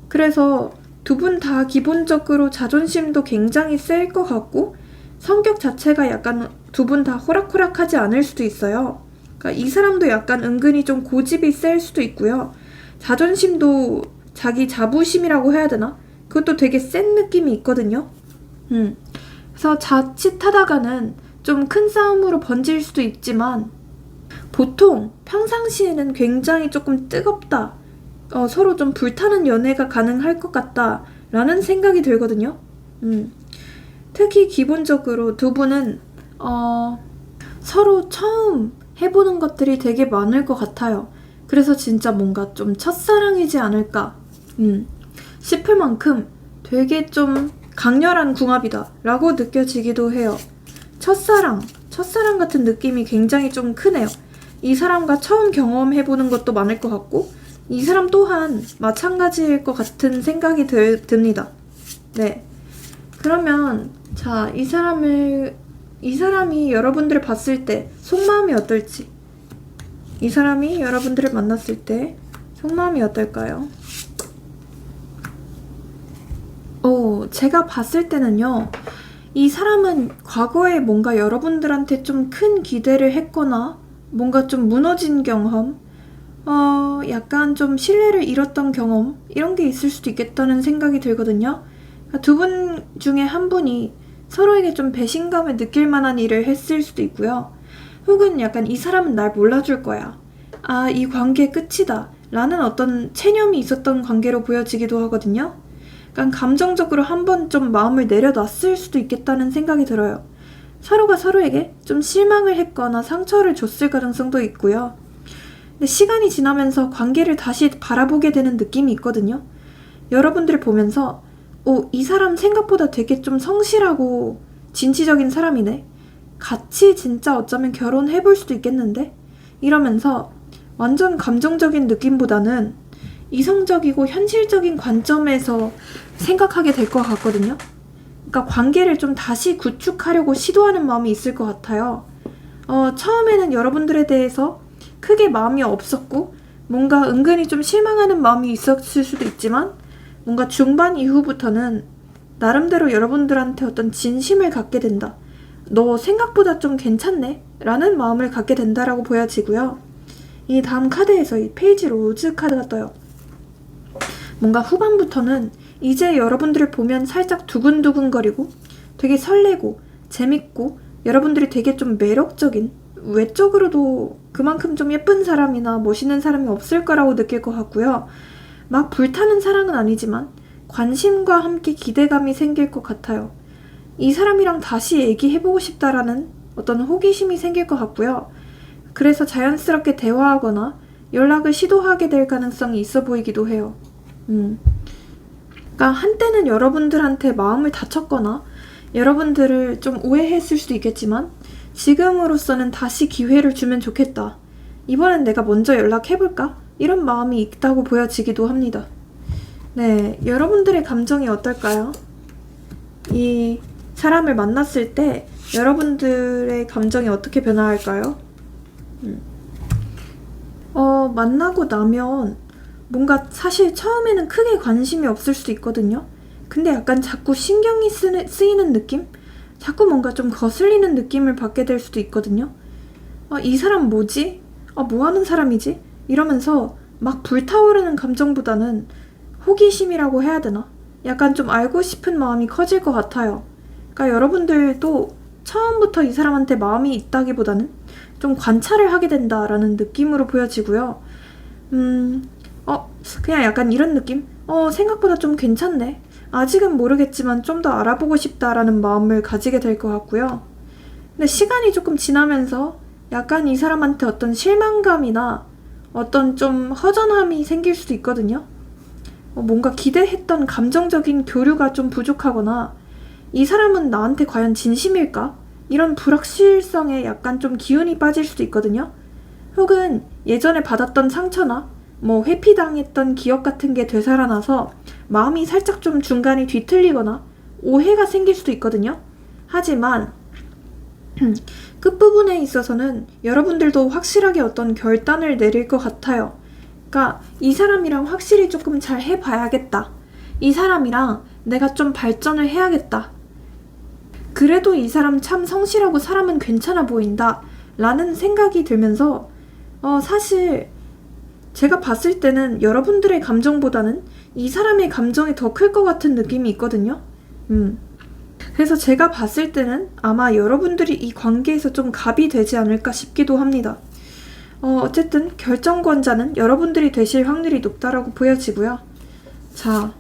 그래서 두 분 다 기본적으로 자존심도 굉장히 셀 것 같고 성격 자체가 약간 두 분 다 호락호락하지 않을 수도 있어요. 그러니까 이 사람도 약간 은근히 좀 고집이 셀 수도 있고요. 자존심도 자기 자부심이라고 해야 되나? 그것도 되게 센 느낌이 있거든요. 그래서 자칫하다가는 좀 큰 싸움으로 번질 수도 있지만 보통 평상시에는 굉장히 조금 뜨겁다. 서로 좀 불타는 연애가 가능할 것 같다 라는 생각이 들거든요. 특히 기본적으로 두 분은 서로 처음 해보는 것들이 되게 많을 것 같아요. 그래서 진짜 뭔가 좀 첫사랑이지 않을까 싶을 만큼 되게 좀 강렬한 궁합이다 라고 느껴지기도 해요. 첫사랑 같은 느낌이 굉장히 좀 크네요. 이 사람과 처음 경험해보는 것도 많을 것 같고 이 사람 또한 마찬가지일 것 같은 생각이 듭니다. 네. 그러면 자, 이 사람이 여러분들을 봤을 때 속마음이 어떨지, 이 사람이 여러분들을 만났을 때 속마음이 어떨까요? 제가 봤을 때는요, 이 사람은 과거에 뭔가 여러분들한테 좀 큰 기대를 했거나 뭔가 좀 무너진 경험, 약간 좀 신뢰를 잃었던 경험 이런 게 있을 수도 있겠다는 생각이 들거든요. 두 분 중에 한 분이 서로에게 좀 배신감을 느낄 만한 일을 했을 수도 있고요. 혹은 약간 이 사람은 날 몰라줄 거야. 아, 이 관계 끝이다 라는 어떤 체념이 있었던 관계로 보여지기도 하거든요. 그러니까 감정적으로 한번 좀 마음을 내려놨을 수도 있겠다는 생각이 들어요. 서로가 서로에게 좀 실망을 했거나 상처를 줬을 가능성도 있고요. 근데 시간이 지나면서 관계를 다시 바라보게 되는 느낌이 있거든요. 여러분들 보면서 이 사람 생각보다 되게 좀 성실하고 진취적인 사람이네. 같이 진짜 어쩌면 결혼해볼 수도 있겠는데? 이러면서 완전 감정적인 느낌보다는 이성적이고 현실적인 관점에서 생각하게 될 것 같거든요. 그러니까 관계를 좀 다시 구축하려고 시도하는 마음이 있을 것 같아요. 처음에는 여러분들에 대해서 크게 마음이 없었고 뭔가 은근히 좀 실망하는 마음이 있었을 수도 있지만 뭔가 중반 이후부터는 나름대로 여러분들한테 어떤 진심을 갖게 된다. 너 생각보다 좀 괜찮네? 라는 마음을 갖게 된다라고 보여지고요. 이 다음 카드에서 이 페이지 로즈 카드가 떠요. 뭔가 후반부터는 이제 여러분들을 보면 살짝 두근두근거리고 되게 설레고 재밌고 여러분들이 되게 좀 매력적인, 외적으로도 그만큼 좀 예쁜 사람이나 멋있는 사람이 없을 거라고 느낄 것 같고요. 막 불타는 사랑은 아니지만 관심과 함께 기대감이 생길 것 같아요. 이 사람이랑 다시 얘기해보고 싶다라는 어떤 호기심이 생길 것 같고요. 그래서 자연스럽게 대화하거나 연락을 시도하게 될 가능성이 있어 보이기도 해요. 그러니까 한때는 여러분들한테 마음을 다쳤거나 여러분들을 좀 오해했을 수도 있겠지만 지금으로서는 다시 기회를 주면 좋겠다. 이번엔 내가 먼저 연락해볼까? 이런 마음이 있다고 보여지기도 합니다. 네, 여러분들의 감정이 어떨까요? 이 사람을 만났을 때 여러분들의 감정이 어떻게 변화할까요? 만나고 나면 뭔가 사실 처음에는 크게 관심이 없을 수도 있거든요. 근데 약간 자꾸 신경이 쓰이는 느낌? 자꾸 뭔가 좀 거슬리는 느낌을 받게 될 수도 있거든요. 이 사람 뭐지? 뭐 하는 사람이지? 이러면서 막 불타오르는 감정보다는 호기심이라고 해야 되나? 약간 좀 알고 싶은 마음이 커질 것 같아요. 그러니까 여러분들도 처음부터 이 사람한테 마음이 있다기보다는 좀 관찰을 하게 된다라는 느낌으로 보여지고요. 그냥 약간 이런 느낌? 생각보다 좀 괜찮네. 아직은 모르겠지만 좀 더 알아보고 싶다라는 마음을 가지게 될 것 같고요. 근데 시간이 조금 지나면서 약간 이 사람한테 어떤 실망감이나 어떤 좀 허전함이 생길 수도 있거든요. 뭔가 기대했던 감정적인 교류가 좀 부족하거나 이 사람은 나한테 과연 진심일까? 이런 불확실성에 약간 좀 기운이 빠질 수도 있거든요. 혹은 예전에 받았던 상처나 회피당했던 기억 같은 게 되살아나서 마음이 살짝 좀 중간에 뒤틀리거나 오해가 생길 수도 있거든요. 하지만 끝부분에 있어서는 여러분들도 확실하게 어떤 결단을 내릴 것 같아요. 그러니까 이 사람이랑 확실히 조금 잘 해봐야겠다. 이 사람이랑 내가 좀 발전을 해야겠다. 그래도 이 사람 참 성실하고 사람은 괜찮아 보인다. 라는 생각이 들면서 사실 제가 봤을 때는 여러분들의 감정보다는 이 사람의 감정이 더 클 것 같은 느낌이 있거든요. 그래서 제가 봤을 때는 아마 여러분들이 이 관계에서 좀 갑이 되지 않을까 싶기도 합니다. 어쨌든 결정권자는 여러분들이 되실 확률이 높다라고 보여지고요. 자,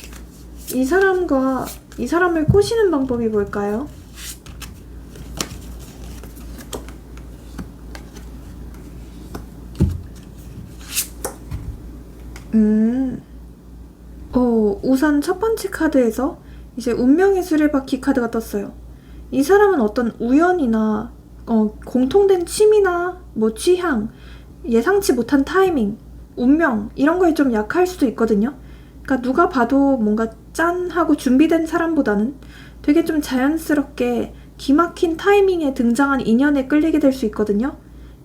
이 사람을 꼬시는 방법이 뭘까요? 우선 첫 번째 카드에서 이제 운명의 수레바퀴 카드가 떴어요. 이 사람은 어떤 우연이나 공통된 취미나 취향, 예상치 못한 타이밍, 운명 이런 거에 좀 약할 수도 있거든요. 그러니까 누가 봐도 뭔가 짠 하고 준비된 사람보다는 되게 좀 자연스럽게 기막힌 타이밍에 등장한 인연에 끌리게 될 수 있거든요.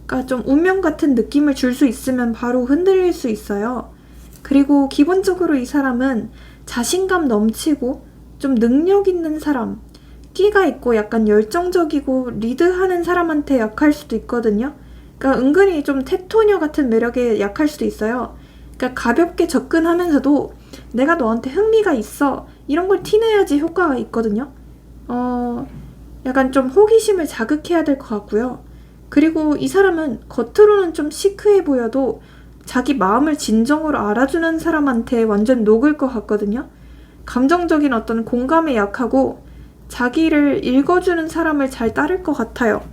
그러니까 좀 운명 같은 느낌을 줄 수 있으면 바로 흔들릴 수 있어요. 그리고 기본적으로 이 사람은 자신감 넘치고 좀 능력 있는 사람, 끼가 있고 약간 열정적이고 리드하는 사람한테 약할 수도 있거든요. 그러니까 은근히 좀 테토녀 같은 매력에 약할 수도 있어요. 그러니까 가볍게 접근하면서도 내가 너한테 흥미가 있어 이런 걸 티내야지 효과가 있거든요. 약간 좀 호기심을 자극해야 될 것 같고요. 그리고 이 사람은 겉으로는 좀 시크해 보여도 자기 마음을 진정으로 알아주는 사람한테 완전 녹을 것 같거든요. 감정적인 어떤 공감에 약하고 자기를 읽어주는 사람을 잘 따를 것 같아요.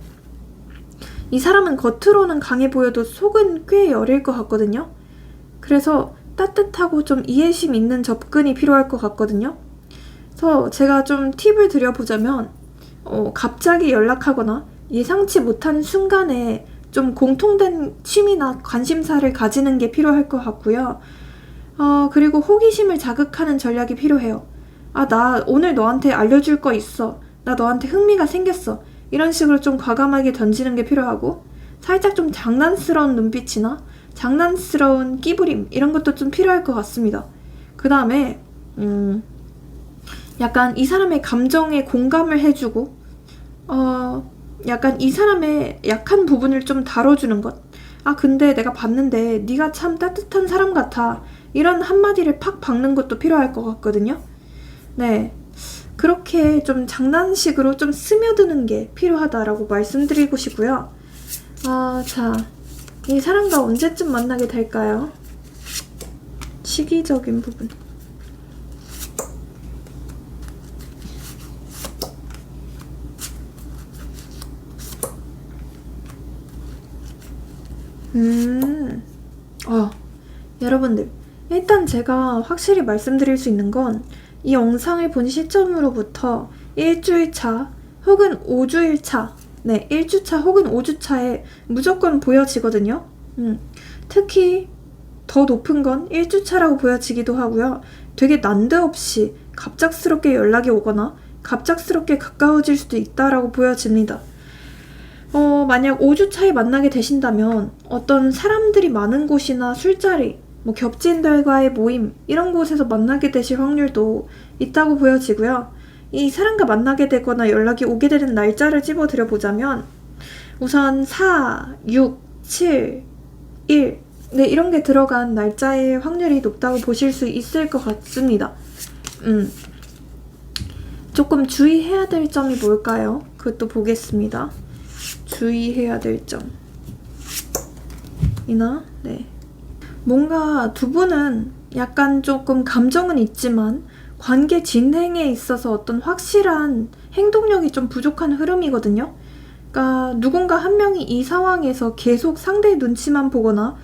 이 사람은 겉으로는 강해 보여도 속은 꽤 여릴 것 같거든요. 그래서 따뜻하고 좀 이해심 있는 접근이 필요할 것 같거든요. 그래서 제가 좀 팁을 드려보자면 갑자기 연락하거나 예상치 못한 순간에 좀 공통된 취미나 관심사를 가지는 게 필요할 것 같고요. 그리고 호기심을 자극하는 전략이 필요해요. 나 오늘 너한테 알려줄 거 있어. 나 너한테 흥미가 생겼어. 이런 식으로 좀 과감하게 던지는 게 필요하고, 살짝 좀 장난스러운 눈빛이나 장난스러운 끼부림 이런 것도 좀 필요할 것 같습니다. 그 다음에 약간 이 사람의 감정에 공감을 해주고 약간 이 사람의 약한 부분을 좀 다뤄주는 것. 근데 내가 봤는데 네가 참 따뜻한 사람 같아. 이런 한마디를 팍 박는 것도 필요할 것 같거든요. 네, 그렇게 좀 장난식으로 좀 스며드는 게 필요하다라고 말씀드리고 싶고요. 자, 이 사람과 언제쯤 만나게 될까요? 시기적인 부분. 여러분들, 일단 제가 확실히 말씀드릴 수 있는 건 이 영상을 본 시점으로부터 일주일 차 혹은 5주일 차, 네, 1주차 혹은 5주차에 무조건 보여지거든요. 특히 더 높은 건 1주차라고 보여지기도 하고요. 되게 난데없이 갑작스럽게 연락이 오거나 갑작스럽게 가까워질 수도 있다라고 보여집니다. 만약 5주차에 만나게 되신다면 어떤 사람들이 많은 곳이나 술자리, 겹친들과의 모임 이런 곳에서 만나게 되실 확률도 있다고 보여지고요. 이 사람과 만나게 되거나 연락이 오게 되는 날짜를 찝어드려 보자면 우선 4, 6, 7, 1 네, 이런 게 들어간 날짜의 확률이 높다고 보실 수 있을 것 같습니다. 조금 주의해야 될 점이 뭘까요? 그것도 보겠습니다. 주의해야 될 점이나 네, 뭔가 두 분은 약간 조금 감정은 있지만 관계 진행에 있어서 어떤 확실한 행동력이 좀 부족한 흐름이거든요. 그러니까 누군가 한 명이 이 상황에서 계속 상대의 눈치만 보거나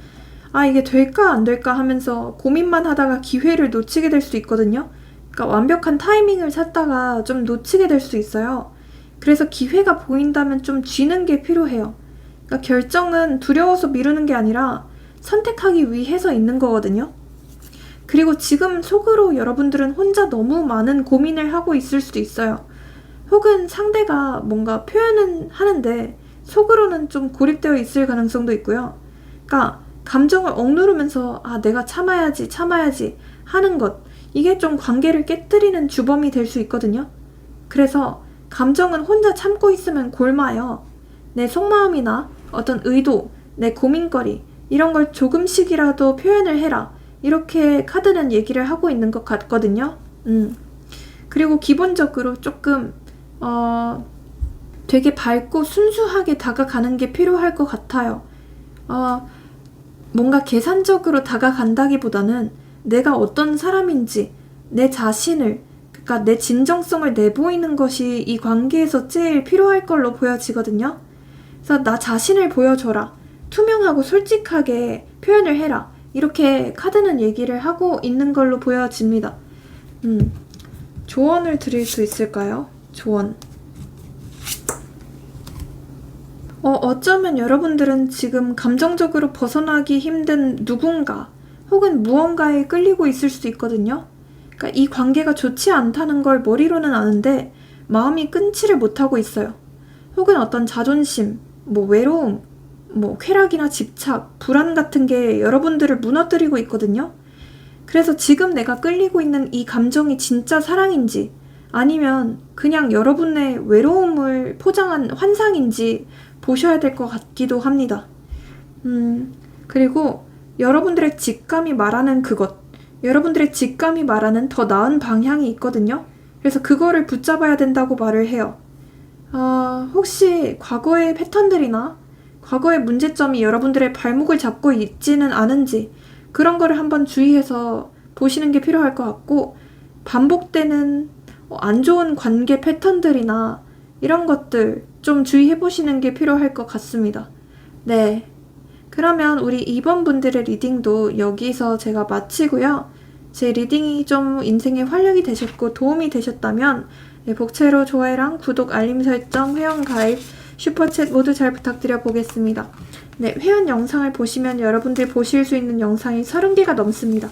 이게 될까 안 될까 하면서 고민만 하다가 기회를 놓치게 될 수 있거든요. 그러니까 완벽한 타이밍을 찾다가 좀 놓치게 될 수 있어요. 그래서 기회가 보인다면 좀 쥐는 게 필요해요. 그러니까 결정은 두려워서 미루는 게 아니라 선택하기 위해서 있는 거거든요. 그리고 지금 속으로 여러분들은 혼자 너무 많은 고민을 하고 있을 수도 있어요. 혹은 상대가 뭔가 표현은 하는데 속으로는 좀 고립되어 있을 가능성도 있고요. 그러니까 감정을 억누르면서 내가 참아야지 하는 것, 이게 좀 관계를 깨뜨리는 주범이 될 수 있거든요. 그래서 감정은 혼자 참고 있으면 곪아요. 내 속마음이나 어떤 의도, 내 고민거리 이런 걸 조금씩이라도 표현을 해라. 이렇게 카드는 얘기를 하고 있는 것 같거든요. 그리고 기본적으로 조금 되게 밝고 순수하게 다가가는 게 필요할 것 같아요. 뭔가 계산적으로 다가간다기보다는 내가 어떤 사람인지 내 자신을, 그러니까 내 진정성을 내보이는 것이 이 관계에서 제일 필요할 걸로 보여지거든요. 그래서 나 자신을 보여줘라. 투명하고 솔직하게 표현을 해라. 이렇게 카드는 얘기를 하고 있는 걸로 보여집니다. 조언을 드릴 수 있을까요? 조언. 어쩌면 여러분들은 지금 감정적으로 벗어나기 힘든 누군가 혹은 무언가에 끌리고 있을 수도 있거든요. 그러니까 이 관계가 좋지 않다는 걸 머리로는 아는데 마음이 끊지를 못하고 있어요. 혹은 어떤 자존심, 외로움, 쾌락이나 집착, 불안 같은 게 여러분들을 무너뜨리고 있거든요. 그래서 지금 내가 끌리고 있는 이 감정이 진짜 사랑인지 아니면 그냥 여러분의 외로움을 포장한 환상인지 보셔야 될 것 같기도 합니다. 그리고 여러분들의 직감이 말하는 그것, 여러분들의 직감이 말하는 더 나은 방향이 있거든요. 그래서 그거를 붙잡아야 된다고 말을 해요. 혹시 과거의 패턴들이나 과거의 문제점이 여러분들의 발목을 잡고 있지는 않은지 그런 거를 한번 주의해서 보시는 게 필요할 것 같고, 반복되는 안 좋은 관계 패턴들이나 이런 것들 좀 주의해 보시는 게 필요할 것 같습니다. 네. 그러면 우리 2번 분들의 리딩도 여기서 제가 마치고요. 제 리딩이 좀 인생에 활력이 되셨고 도움이 되셨다면 네, 복채로 좋아요랑 구독, 알림 설정, 회원 가입, 슈퍼챗 모두 잘 부탁드려 보겠습니다. 네, 회원 영상을 보시면 여러분들이 보실 수 있는 영상이 30개가 넘습니다.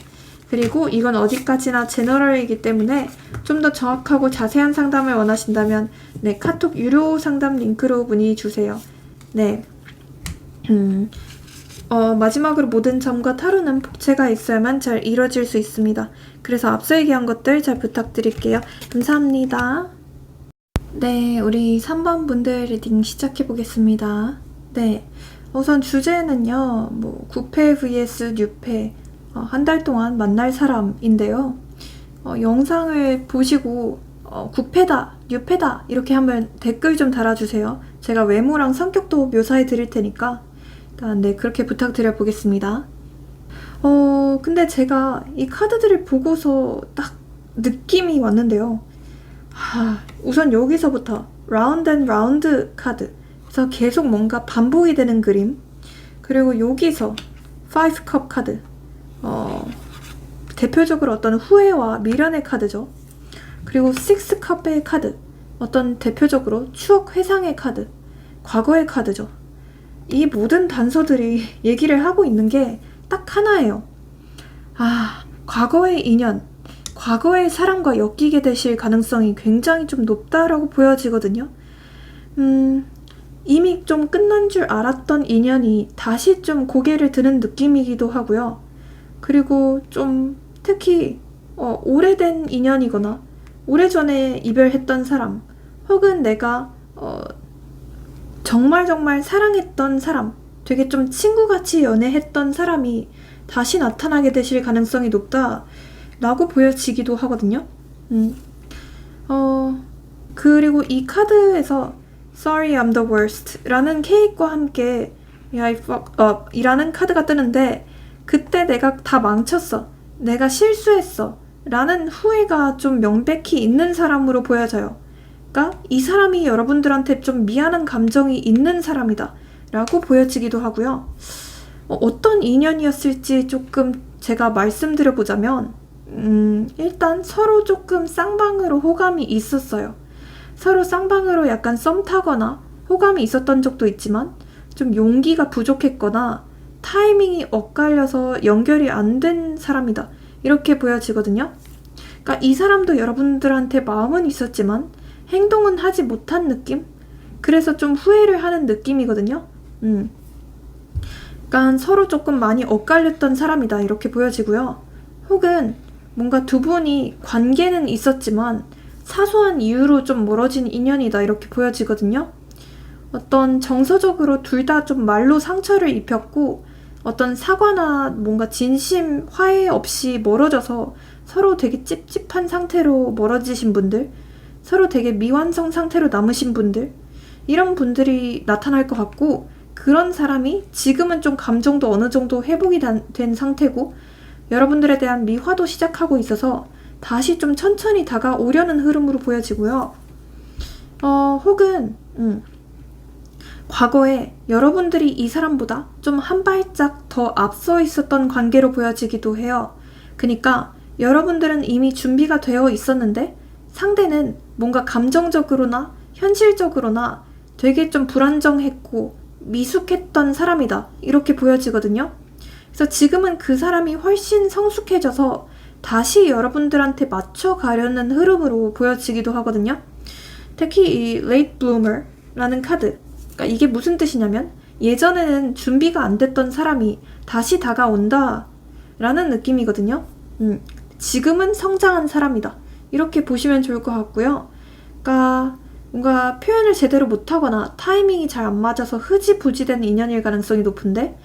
그리고 이건 어디까지나 제너럴이기 때문에 좀 더 정확하고 자세한 상담을 원하신다면 네, 카톡 유료 상담 링크로 문의 주세요. 네. 마지막으로 모든 점과 타로는 복채가 있어야만 잘 이루어질 수 있습니다. 그래서 앞서 얘기한 것들 잘 부탁드릴게요. 감사합니다. 네, 우리 3번 분들 리딩 시작해 보겠습니다. 네, 우선 주제는요, 9패 vs 6패, 한 달 동안 만날 사람인데요. 영상을 보시고 9패다, 6패다 이렇게 하면 댓글 좀 달아주세요. 제가 외모랑 성격도 묘사해 드릴 테니까 일단 네, 그렇게 부탁드려 보겠습니다. 근데 제가 이 카드들을 보고서 딱 느낌이 왔는데요. 우선 여기서부터 라운드 앤 라운드 카드, 그래서 계속 뭔가 반복이 되는 그림, 그리고 여기서 5컵 카드, 대표적으로 어떤 후회와 미련의 카드죠. 그리고 6컵의 카드, 어떤 대표적으로 추억 회상의 카드, 과거의 카드죠. 이 모든 단서들이 얘기를 하고 있는 게 딱 하나예요. 과거의 인연, 과거의 사람과 엮이게 되실 가능성이 굉장히 좀 높다라고 보여지거든요. 이미 좀 끝난 줄 알았던 인연이 다시 좀 고개를 드는 느낌이기도 하고요. 그리고 좀 특히 오래된 인연이거나 오래전에 이별했던 사람, 혹은 내가 정말 사랑했던 사람, 되게 좀 친구같이 연애했던 사람이 다시 나타나게 되실 가능성이 높다라고 보여지기도 하거든요. 그리고 이 카드에서 Sorry I'm the worst 라는 케이크와 함께 I fucked up 이라는 카드가 뜨는데, 그때 내가 다 망쳤어, 내가 실수했어 라는 후회가 좀 명백히 있는 사람으로 보여져요. 그러니까 이 사람이 여러분들한테 좀 미안한 감정이 있는 사람이다 라고 보여지기도 하고요. 어떤 인연이었을지 조금 제가 말씀드려보자면 일단 서로 조금 쌍방으로 호감이 있었어요. 서로 쌍방으로 약간 썸 타거나 호감이 있었던 적도 있지만 좀 용기가 부족했거나 타이밍이 엇갈려서 연결이 안 된 사람이다 이렇게 보여지거든요. 그러니까 이 사람도 여러분들한테 마음은 있었지만 행동은 하지 못한 느낌? 그래서 좀 후회를 하는 느낌이거든요. 그러니까 서로 조금 많이 엇갈렸던 사람이다 이렇게 보여지고요. 혹은 뭔가 두 분이 관계는 있었지만 사소한 이유로 좀 멀어진 인연이다 이렇게 보여지거든요. 어떤 정서적으로 둘 다 좀 말로 상처를 입혔고 어떤 사과나 뭔가 진심 화해 없이 멀어져서 서로 되게 찝찝한 상태로 멀어지신 분들, 서로 되게 미완성 상태로 남으신 분들, 이런 분들이 나타날 것 같고, 그런 사람이 지금은 좀 감정도 어느 정도 회복이 된 상태고 여러분들에 대한 미화도 시작하고 있어서 다시 좀 천천히 다가오려는 흐름으로 보여지고요. 혹은 과거에 여러분들이 이 사람보다 좀 한 발짝 더 앞서 있었던 관계로 보여지기도 해요. 그러니까 여러분들은 이미 준비가 되어 있었는데 상대는 뭔가 감정적으로나 현실적으로나 되게 좀 불안정했고 미숙했던 사람이다 이렇게 보여지거든요. 그래서 지금은 그 사람이 훨씬 성숙해져서 다시 여러분들한테 맞춰가려는 흐름으로 보여지기도 하거든요. 특히 이 late bloomer라는 카드, 그러니까 이게 무슨 뜻이냐면 예전에는 준비가 안 됐던 사람이 다시 다가온다 라는 느낌이거든요. 지금은 성장한 사람이다 이렇게 보시면 좋을 것 같고요. 그러니까 뭔가 표현을 제대로 못하거나 타이밍이 잘 안 맞아서 흐지부지된 인연일 가능성이 높은데,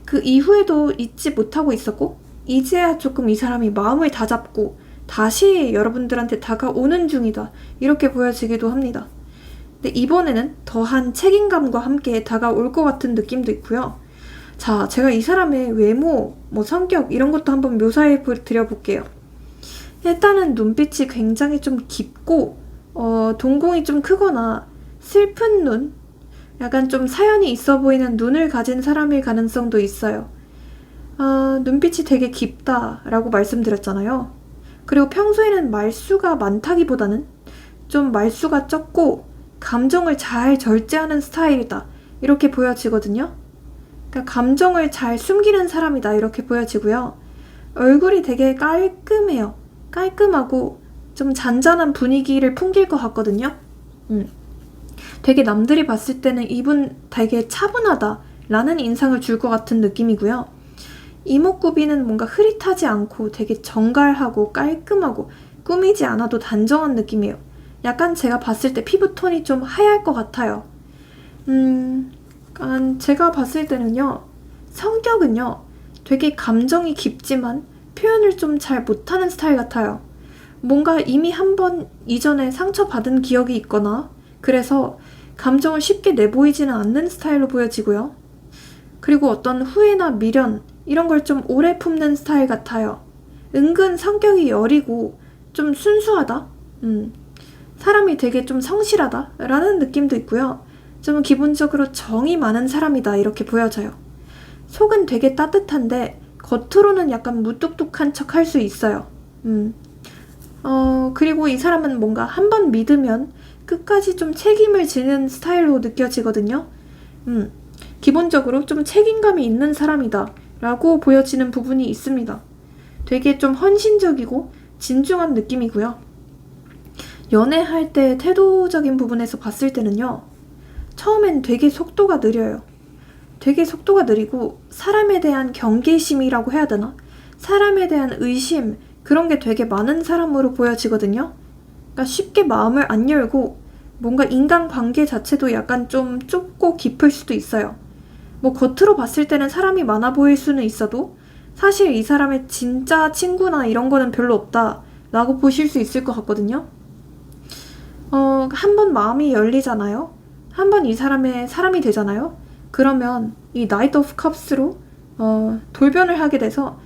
그 이후에도 잊지 못하고 있었고 이제야 조금 이 사람이 마음을 다잡고 다시 여러분들한테 다가오는 중이다 이렇게 보여지기도 합니다. 근데 이번에는 더한 책임감과 함께 다가올 것 같은 느낌도 있고요. 자, 제가 이 사람의 외모, 성격 이런 것도 한번 묘사해 드려볼게요. 일단은 눈빛이 굉장히 좀 깊고 동공이 좀 크거나 슬픈 눈, 약간 좀 사연이 있어 보이는 눈을 가진 사람일 가능성도 있어요. 눈빛이 되게 깊다라고 말씀드렸잖아요. 그리고 평소에는 말수가 많다기보다는 좀 말수가 적고 감정을 잘 절제하는 스타일이다. 이렇게 보여지거든요. 그러니까 감정을 잘 숨기는 사람이다. 이렇게 보여지고요. 얼굴이 되게 깔끔해요. 깔끔하고 좀 잔잔한 분위기를 풍길 것 같거든요. 되게 남들이 봤을 때는 이분 되게 차분하다 라는 인상을 줄 것 같은 느낌이고요. 이목구비는 뭔가 흐릿하지 않고 되게 정갈하고 깔끔하고 꾸미지 않아도 단정한 느낌이에요. 약간 제가 봤을 때 피부톤이 좀 하얄 것 같아요. 제가 봤을 때는요, 성격은요, 되게 감정이 깊지만 표현을 좀 잘 못하는 스타일 같아요. 뭔가 이미 한 번 이전에 상처받은 기억이 있거나 그래서 감정을 쉽게 내보이지는 않는 스타일로 보여지고요. 그리고 어떤 후회나 미련 이런 걸 좀 오래 품는 스타일 같아요. 은근 성격이 여리고 좀 순수하다? 사람이 되게 좀 성실하다? 라는 느낌도 있고요. 좀 기본적으로 정이 많은 사람이다 이렇게 보여져요. 속은 되게 따뜻한데 겉으로는 약간 무뚝뚝한 척 할 수 있어요. 그리고 이 사람은 뭔가 한 번 믿으면 끝까지 좀 책임을 지는 스타일로 느껴지거든요. 기본적으로 좀 책임감이 있는 사람이다 라고 보여지는 부분이 있습니다. 되게 좀 헌신적이고 진중한 느낌이고요. 연애할 때 태도적인 부분에서 봤을 때는요, 처음엔 되게 속도가 느려요. 되게 속도가 느리고 사람에 대한 경계심이라고 해야 되나? 사람에 대한 의심, 그런 게 되게 많은 사람으로 보여지거든요. 그러니까 쉽게 마음을 안 열고 뭔가 인간관계 자체도 약간 좀 좁고 깊을 수도 있어요. 뭐 겉으로 봤을 때는 사람이 많아 보일 수는 있어도 사실 이 사람의 진짜 친구나 이런 거는 별로 없다 라고 보실 수 있을 것 같거든요. 한 번 마음이 열리잖아요. 한 번 이 사람의 사람이 되잖아요. 그러면 이 나이트 오브 컵스로 돌변을 하게 돼서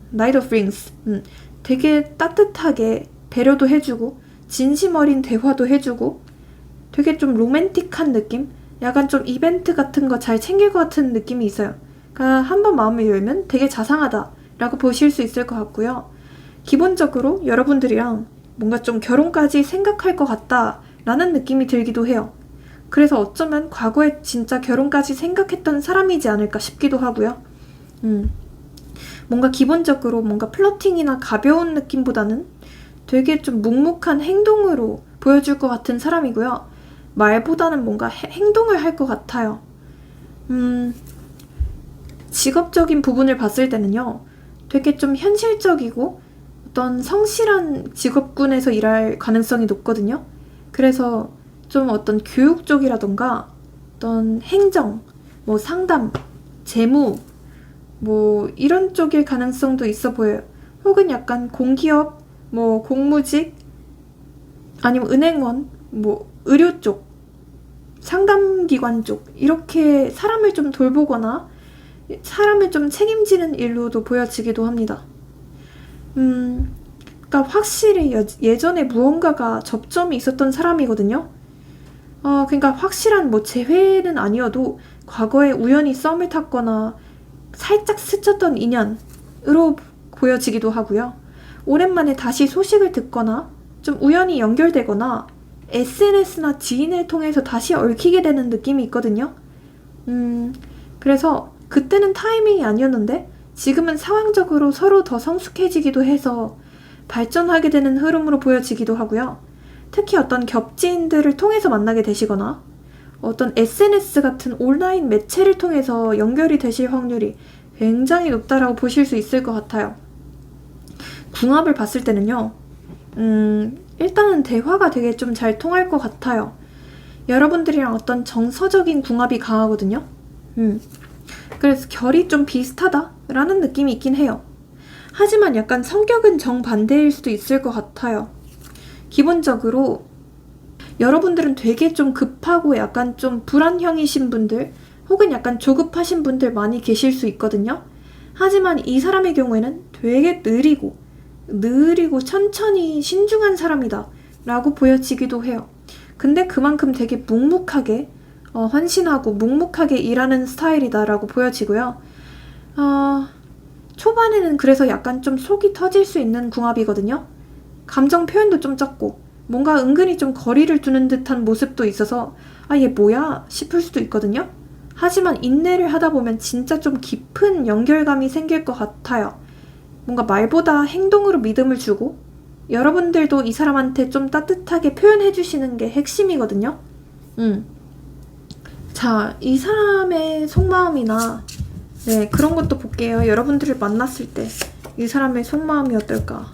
나이트 오브 링스, 되게 따뜻하게 배려도 해주고 진심 어린 대화도 해주고 되게 좀 로맨틱한 느낌? 약간 좀 이벤트 같은 거 잘 챙길 것 같은 느낌이 있어요. 그러니까 한 번 마음을 열면 되게 자상하다 라고 보실 수 있을 것 같고요. 기본적으로 여러분들이랑 뭔가 좀 결혼까지 생각할 것 같다 라는 느낌이 들기도 해요. 그래서 어쩌면 과거에 진짜 결혼까지 생각했던 사람이지 않을까 싶기도 하고요. 뭔가 기본적으로 뭔가 플러팅이나 가벼운 느낌보다는 되게 좀 묵묵한 행동으로 보여줄 것 같은 사람이고요. 말보다는 뭔가 행동을 할 것 같아요. 직업적인 부분을 봤을 때는요, 되게 좀 현실적이고 어떤 성실한 직업군에서 일할 가능성이 높거든요. 그래서 좀 어떤 교육 쪽이라던가 어떤 행정, 뭐 상담, 재무, 뭐 이런 쪽일 가능성도 있어 보여요. 혹은 약간 공기업, 뭐 공무직, 아니면 은행원, 뭐 의료 쪽, 상담기관 쪽 이렇게 사람을 좀 돌보거나 사람을 좀 책임지는 일로도 보여지기도 합니다. 그러니까 확실히 예전에 무언가가 접점이 있었던 사람이거든요. 그러니까 확실한 뭐 재회는 아니어도 과거에 우연히 썸을 탔거나 살짝 스쳤던 인연으로 보여지기도 하고요. 오랜만에 다시 소식을 듣거나 좀 우연히 연결되거나 SNS나 지인을 통해서 다시 얽히게 되는 느낌이 있거든요. 그래서 그때는 타이밍이 아니었는데 지금은 상황적으로 서로 더 성숙해지기도 해서 발전하게 되는 흐름으로 보여지기도 하고요. 특히 어떤 겹지인들을 통해서 만나게 되시거나 어떤 SNS 같은 온라인 매체를 통해서 연결이 되실 확률이 굉장히 높다라고 보실 수 있을 것 같아요. 궁합을 봤을 때는요, 일단은 대화가 되게 좀 잘 통할 것 같아요. 여러분들이랑 어떤 정서적인 궁합이 강하거든요. 그래서 결이 좀 비슷하다라는 느낌이 있긴 해요. 하지만 약간 성격은 정반대일 수도 있을 것 같아요. 기본적으로 여러분들은 되게 좀 급하고 약간 좀 불안형이신 분들 혹은 약간 조급하신 분들 많이 계실 수 있거든요. 하지만 이 사람의 경우에는 되게 느리고 천천히 신중한 사람이다 라고 보여지기도 해요. 근데 그만큼 되게 묵묵하게 헌신하고 묵묵하게 일하는 스타일이다라고 보여지고요. 초반에는 그래서 약간 좀 속이 터질 수 있는 궁합이거든요. 감정 표현도 좀 적고 뭔가 은근히 좀 거리를 두는 듯한 모습도 있어서 얘 뭐야? 싶을 수도 있거든요. 하지만 인내를 하다 보면 진짜 좀 깊은 연결감이 생길 것 같아요. 뭔가 말보다 행동으로 믿음을 주고 여러분들도 이 사람한테 좀 따뜻하게 표현해 주시는 게 핵심이거든요. 자, 이 사람의 속마음이나 그런 것도 볼게요. 여러분들을 만났을 때 이 사람의 속마음이 어떨까?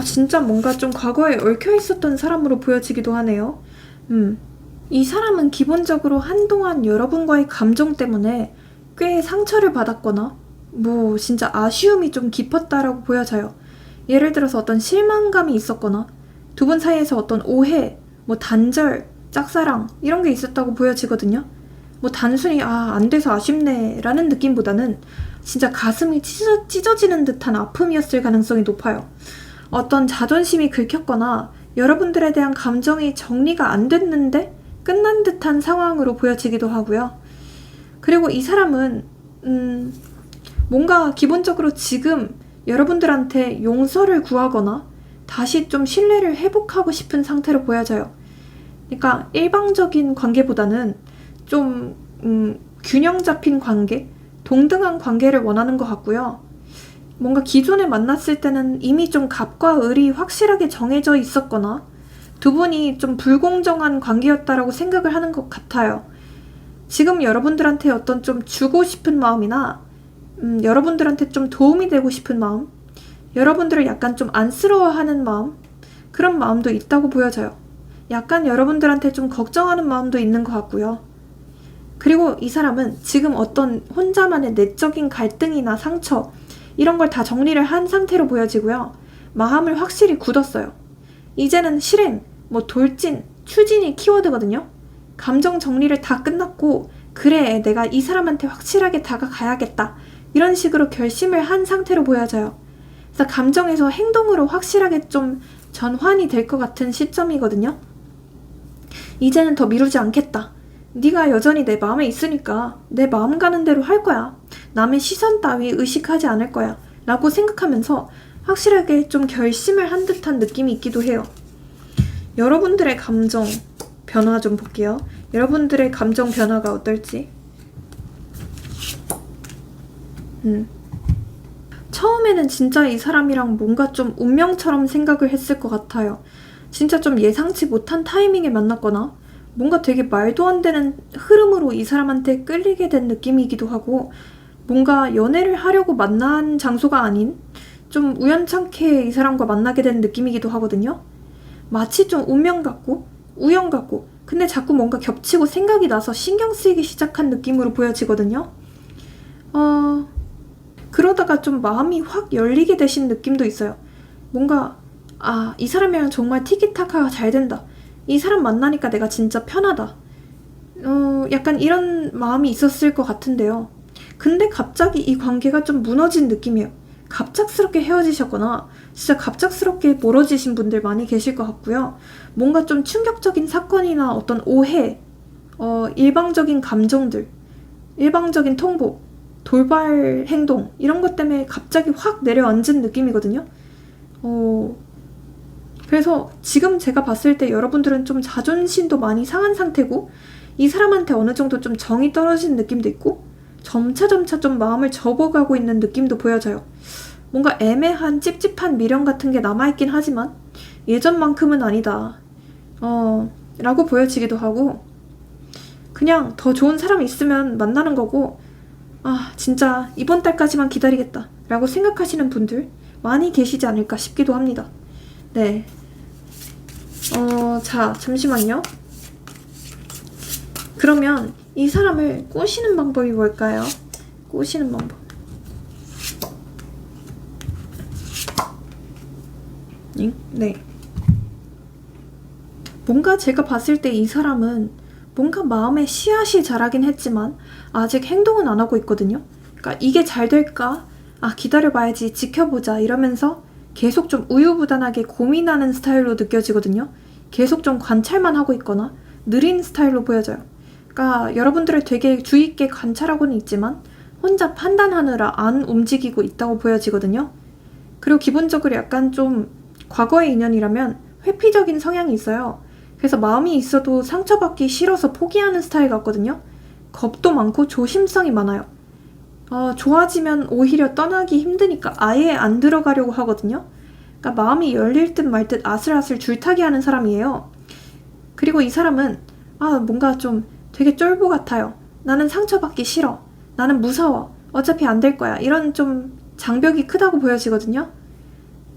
진짜 뭔가 좀 과거에 얽혀 있었던 사람으로 보여지기도 하네요. 이 사람은 기본적으로 한동안 여러분과의 감정 때문에 꽤 상처를 받았거나 진짜 아쉬움이 좀 깊었다라고 보여져요. 예를 들어서 어떤 실망감이 있었거나 두 분 사이에서 어떤 오해, 단절, 짝사랑 이런 게 있었다고 보여지거든요. 단순히 안 돼서 아쉽네 라는 느낌보다는 진짜 가슴이 찢어지는 듯한 아픔이었을 가능성이 높아요. 어떤 자존심이 긁혔거나 여러분들에 대한 감정이 정리가 안 됐는데 끝난 듯한 상황으로 보여지기도 하고요. 그리고 이 사람은 뭔가 기본적으로 지금 여러분들한테 용서를 구하거나 다시 좀 신뢰를 회복하고 싶은 상태로 보여져요. 그러니까 일방적인 관계보다는 좀 균형 잡힌 관계, 동등한 관계를 원하는 것 같고요. 뭔가 기존에 만났을 때는 이미 좀 갑과 을이 확실하게 정해져 있었거나 두 분이 좀 불공정한 관계였다라고 생각을 하는 것 같아요. 지금 여러분들한테 어떤 좀 주고 싶은 마음이나 여러분들한테 좀 도움이 되고 싶은 마음, 여러분들을 약간 좀 안쓰러워하는 마음, 그런 마음도 있다고 보여져요. 약간 여러분들한테 좀 걱정하는 마음도 있는 것 같고요. 그리고 이 사람은 지금 어떤 혼자만의 내적인 갈등이나 상처 이런 걸 다 정리를 한 상태로 보여지고요. 마음을 확실히 굳었어요. 이제는 실행, 돌진, 추진이 키워드거든요. 감정 정리를 다 끝났고 그래 내가 이 사람한테 확실하게 다가가야겠다 이런 식으로 결심을 한 상태로 보여져요. 그래서 감정에서 행동으로 확실하게 좀 전환이 될 것 같은 시점이거든요. 이제는 더 미루지 않겠다. 네가 여전히 내 마음에 있으니까 내 마음 가는 대로 할 거야. 남의 시선 따위 의식하지 않을 거야. 라고 생각하면서 확실하게 좀 결심을 한 듯한 느낌이 있기도 해요. 여러분들의 감정 변화 좀 볼게요. 여러분들의 감정 변화가 어떨지. 처음에는 진짜 이 사람이랑 뭔가 좀 운명처럼 생각을 했을 것 같아요. 진짜 좀 예상치 못한 타이밍에 만났거나 뭔가 되게 말도 안 되는 흐름으로 이 사람한테 끌리게 된 느낌이기도 하고 뭔가 연애를 하려고 만난 장소가 아닌 좀 우연찮게 이 사람과 만나게 된 느낌이기도 하거든요. 마치 좀 운명 같고 우연 같고 근데 자꾸 뭔가 겹치고 생각이 나서 신경 쓰이기 시작한 느낌으로 보여지거든요. 그러다가 좀 마음이 확 열리게 되신 느낌도 있어요. 뭔가 이 사람이랑 정말 티키타카가 잘 된다. 이 사람 만나니까 내가 진짜 편하다. 약간 이런 마음이 있었을 것 같은데요. 근데 갑자기 이 관계가 좀 무너진 느낌이에요. 갑작스럽게 헤어지셨거나 진짜 갑작스럽게 멀어지신 분들 많이 계실 것 같고요. 뭔가 좀 충격적인 사건이나 어떤 오해, 일방적인 감정들, 일방적인 통보, 돌발 행동 이런 것 때문에 갑자기 확 내려앉은 느낌이거든요. 그래서 지금 제가 봤을 때 여러분들은 좀 자존심도 많이 상한 상태고 이 사람한테 어느 정도 좀 정이 떨어진 느낌도 있고 점차 좀 마음을 접어가고 있는 느낌도 보여져요. 뭔가 애매한 찝찝한 미련 같은 게 남아있긴 하지만 예전만큼은 아니다 라고 보여지기도 하고 그냥 더 좋은 사람이 있으면 만나는 거고 진짜 이번 달까지만 기다리겠다 라고 생각하시는 분들 많이 계시지 않을까 싶기도 합니다. 네. 자, 잠시만요. 그러면 이 사람을 꼬시는 방법이 뭘까요? 꼬시는 방법. 네. 뭔가 제가 봤을 때 이 사람은 뭔가 마음에 씨앗이 자라긴 했지만 아직 행동은 안 하고 있거든요. 그러니까 이게 잘 될까? 기다려봐야지, 지켜보자 이러면서 계속 좀 우유부단하게 고민하는 스타일로 느껴지거든요. 계속 좀 관찰만 하고 있거나 느린 스타일로 보여져요. 그러니까 여러분들을 되게 주의 있게 관찰하고는 있지만 혼자 판단하느라 안 움직이고 있다고 보여지거든요. 그리고 기본적으로 약간 좀 과거의 인연이라면 회피적인 성향이 있어요. 그래서 마음이 있어도 상처받기 싫어서 포기하는 스타일 같거든요. 겁도 많고 조심성이 많아요. 좋아지면 오히려 떠나기 힘드니까 아예 안 들어가려고 하거든요. 그러니까 마음이 열릴 듯 말 듯 아슬아슬 줄타기 하는 사람이에요. 그리고 이 사람은 뭔가 좀 되게 쫄보 같아요. 나는 상처받기 싫어. 나는 무서워. 어차피 안 될 거야. 이런 좀 장벽이 크다고 보여지거든요.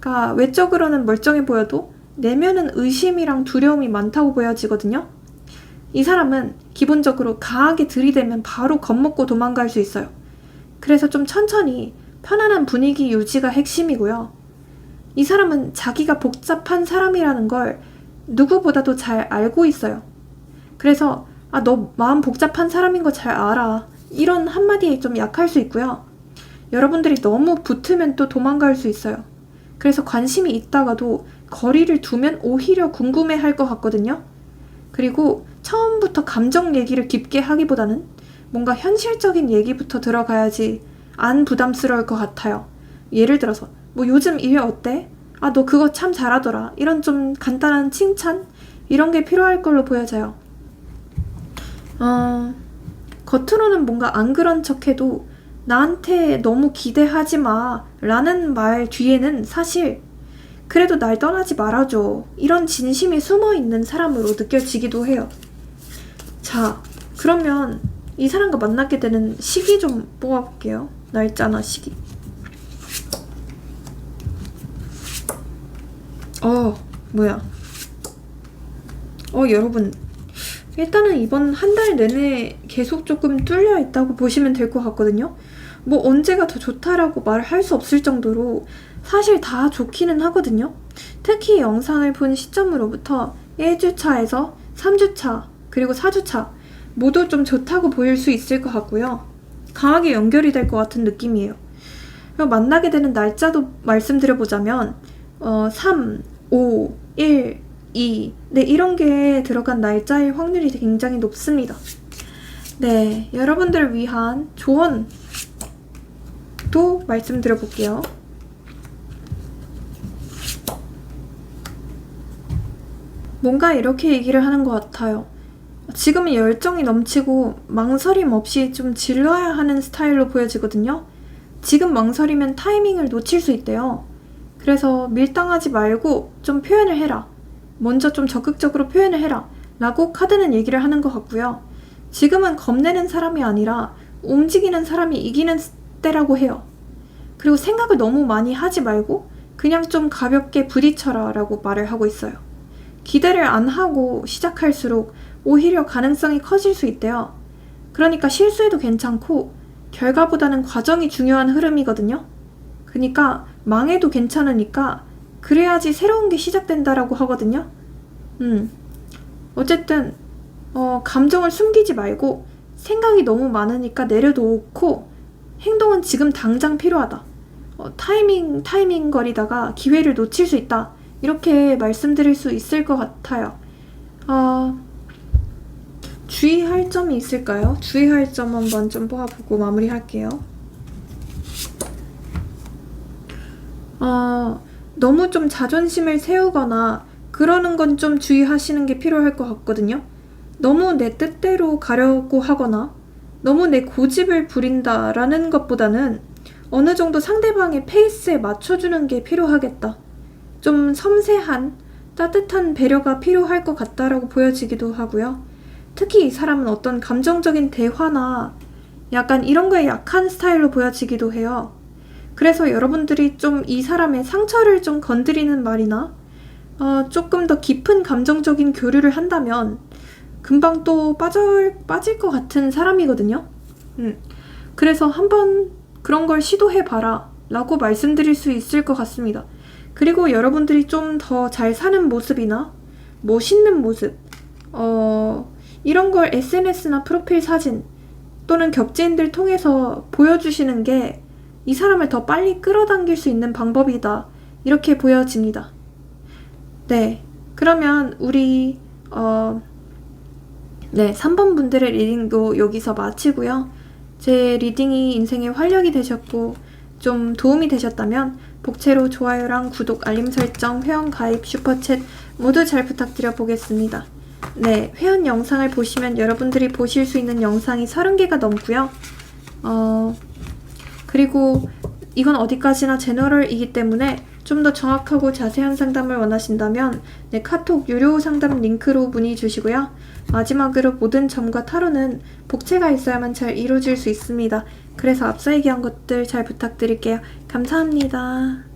그러니까 외적으로는 멀쩡해 보여도 내면은 의심이랑 두려움이 많다고 보여지거든요. 이 사람은 기본적으로 강하게 들이대면 바로 겁먹고 도망갈 수 있어요. 그래서 좀 천천히 편안한 분위기 유지가 핵심이고요. 이 사람은 자기가 복잡한 사람이라는 걸 누구보다도 잘 알고 있어요. 그래서 너 마음 복잡한 사람인 거 잘 알아. 이런 한마디에 좀 약할 수 있고요. 여러분들이 너무 붙으면 또 도망갈 수 있어요. 그래서 관심이 있다가도 거리를 두면 오히려 궁금해할 것 같거든요. 그리고 처음부터 감정 얘기를 깊게 하기보다는 뭔가 현실적인 얘기부터 들어가야지 안 부담스러울 것 같아요. 예를 들어서 요즘 일 어때? 너 그거 참 잘하더라. 이런 좀 간단한 칭찬? 이런 게 필요할 걸로 보여져요. 겉으로는 뭔가 안 그런 척해도 나한테 너무 기대하지 마 라는 말 뒤에는 사실 그래도 날 떠나지 말아줘 이런 진심이 숨어있는 사람으로 느껴지기도 해요. 자, 그러면 이 사람과 만나게 되는 시기 좀 뽑아볼게요. 날짜나 시기. 뭐야. 여러분. 일단은 이번 한 달 내내 계속 조금 뚫려 있다고 보시면 될 것 같거든요. 언제가 더 좋다라고 말을 할 수 없을 정도로 사실 다 좋기는 하거든요. 특히 영상을 본 시점으로부터 1주차에서 3주차 그리고 4주차 모두 좀 좋다고 보일 수 있을 것 같고요. 강하게 연결이 될 것 같은 느낌이에요. 만나게 되는 날짜도 말씀드려보자면 3, 5, 1, 2 네, 이런 게 들어간 날짜일 확률이 굉장히 높습니다. 네, 여러분들을 위한 조언도 말씀드려볼게요. 뭔가 이렇게 얘기를 하는 것 같아요. 지금은 열정이 넘치고 망설임 없이 좀 질러야 하는 스타일로 보여지거든요. 지금 망설이면 타이밍을 놓칠 수 있대요. 그래서 밀당하지 말고 좀 표현을 해라. 먼저 좀 적극적으로 표현을 해라 라고 카드는 얘기를 하는 것 같고요. 지금은 겁내는 사람이 아니라 움직이는 사람이 이기는 때라고 해요. 그리고 생각을 너무 많이 하지 말고 그냥 좀 가볍게 부딪혀라 라고 말을 하고 있어요. 기대를 안 하고 시작할수록 오히려 가능성이 커질 수 있대요. 그러니까 실수해도 괜찮고 결과보다는 과정이 중요한 흐름이거든요. 그러니까 망해도 괜찮으니까 그래야지 새로운 게 시작된다라고 하거든요. 어쨌든 감정을 숨기지 말고 생각이 너무 많으니까 내려놓고 행동은 지금 당장 필요하다. 타이밍 거리다가 기회를 놓칠 수 있다. 이렇게 말씀드릴 수 있을 것 같아요. 주의할 점이 있을까요? 주의할 점 한번 좀 뽑아보고 마무리할게요. 너무 좀 자존심을 세우거나 그러는 건 좀 주의하시는 게 필요할 것 같거든요. 너무 내 뜻대로 가려고 하거나 너무 내 고집을 부린다라는 것보다는 어느 정도 상대방의 페이스에 맞춰주는 게 필요하겠다. 좀 섬세한 따뜻한 배려가 필요할 것 같다라고 보여지기도 하고요. 특히 이 사람은 어떤 감정적인 대화나 약간 이런 거에 약한 스타일로 보여지기도 해요. 그래서 여러분들이 좀 이 사람의 상처를 좀 건드리는 말이나 조금 더 깊은 감정적인 교류를 한다면 금방 또 빠질 것 같은 사람이거든요. 그래서 한번 그런 걸 시도해봐라 라고 말씀드릴 수 있을 것 같습니다. 그리고 여러분들이 좀 더 잘 사는 모습이나 멋있는 모습 이런 걸 SNS나 프로필 사진 또는 겹지인들 통해서 보여주시는 게 이 사람을 더 빨리 끌어당길 수 있는 방법이다. 이렇게 보여집니다. 네. 그러면 우리 네, 3번 분들의 리딩도 여기서 마치고요. 제 리딩이 인생에 활력이 되셨고 좀 도움이 되셨다면 복채로 좋아요랑 구독, 알림 설정, 회원 가입, 슈퍼챗 모두 잘 부탁드려 보겠습니다. 네, 회원 영상을 보시면 여러분들이 보실 수 있는 영상이 30개가 넘고요. 그리고 이건 어디까지나 제너럴이기 때문에 좀 더 정확하고 자세한 상담을 원하신다면 네, 카톡 유료 상담 링크로 문의 주시고요. 마지막으로 모든 점과 타로는 복채가 있어야만 잘 이루어질 수 있습니다. 그래서 앞서 얘기한 것들 잘 부탁드릴게요. 감사합니다.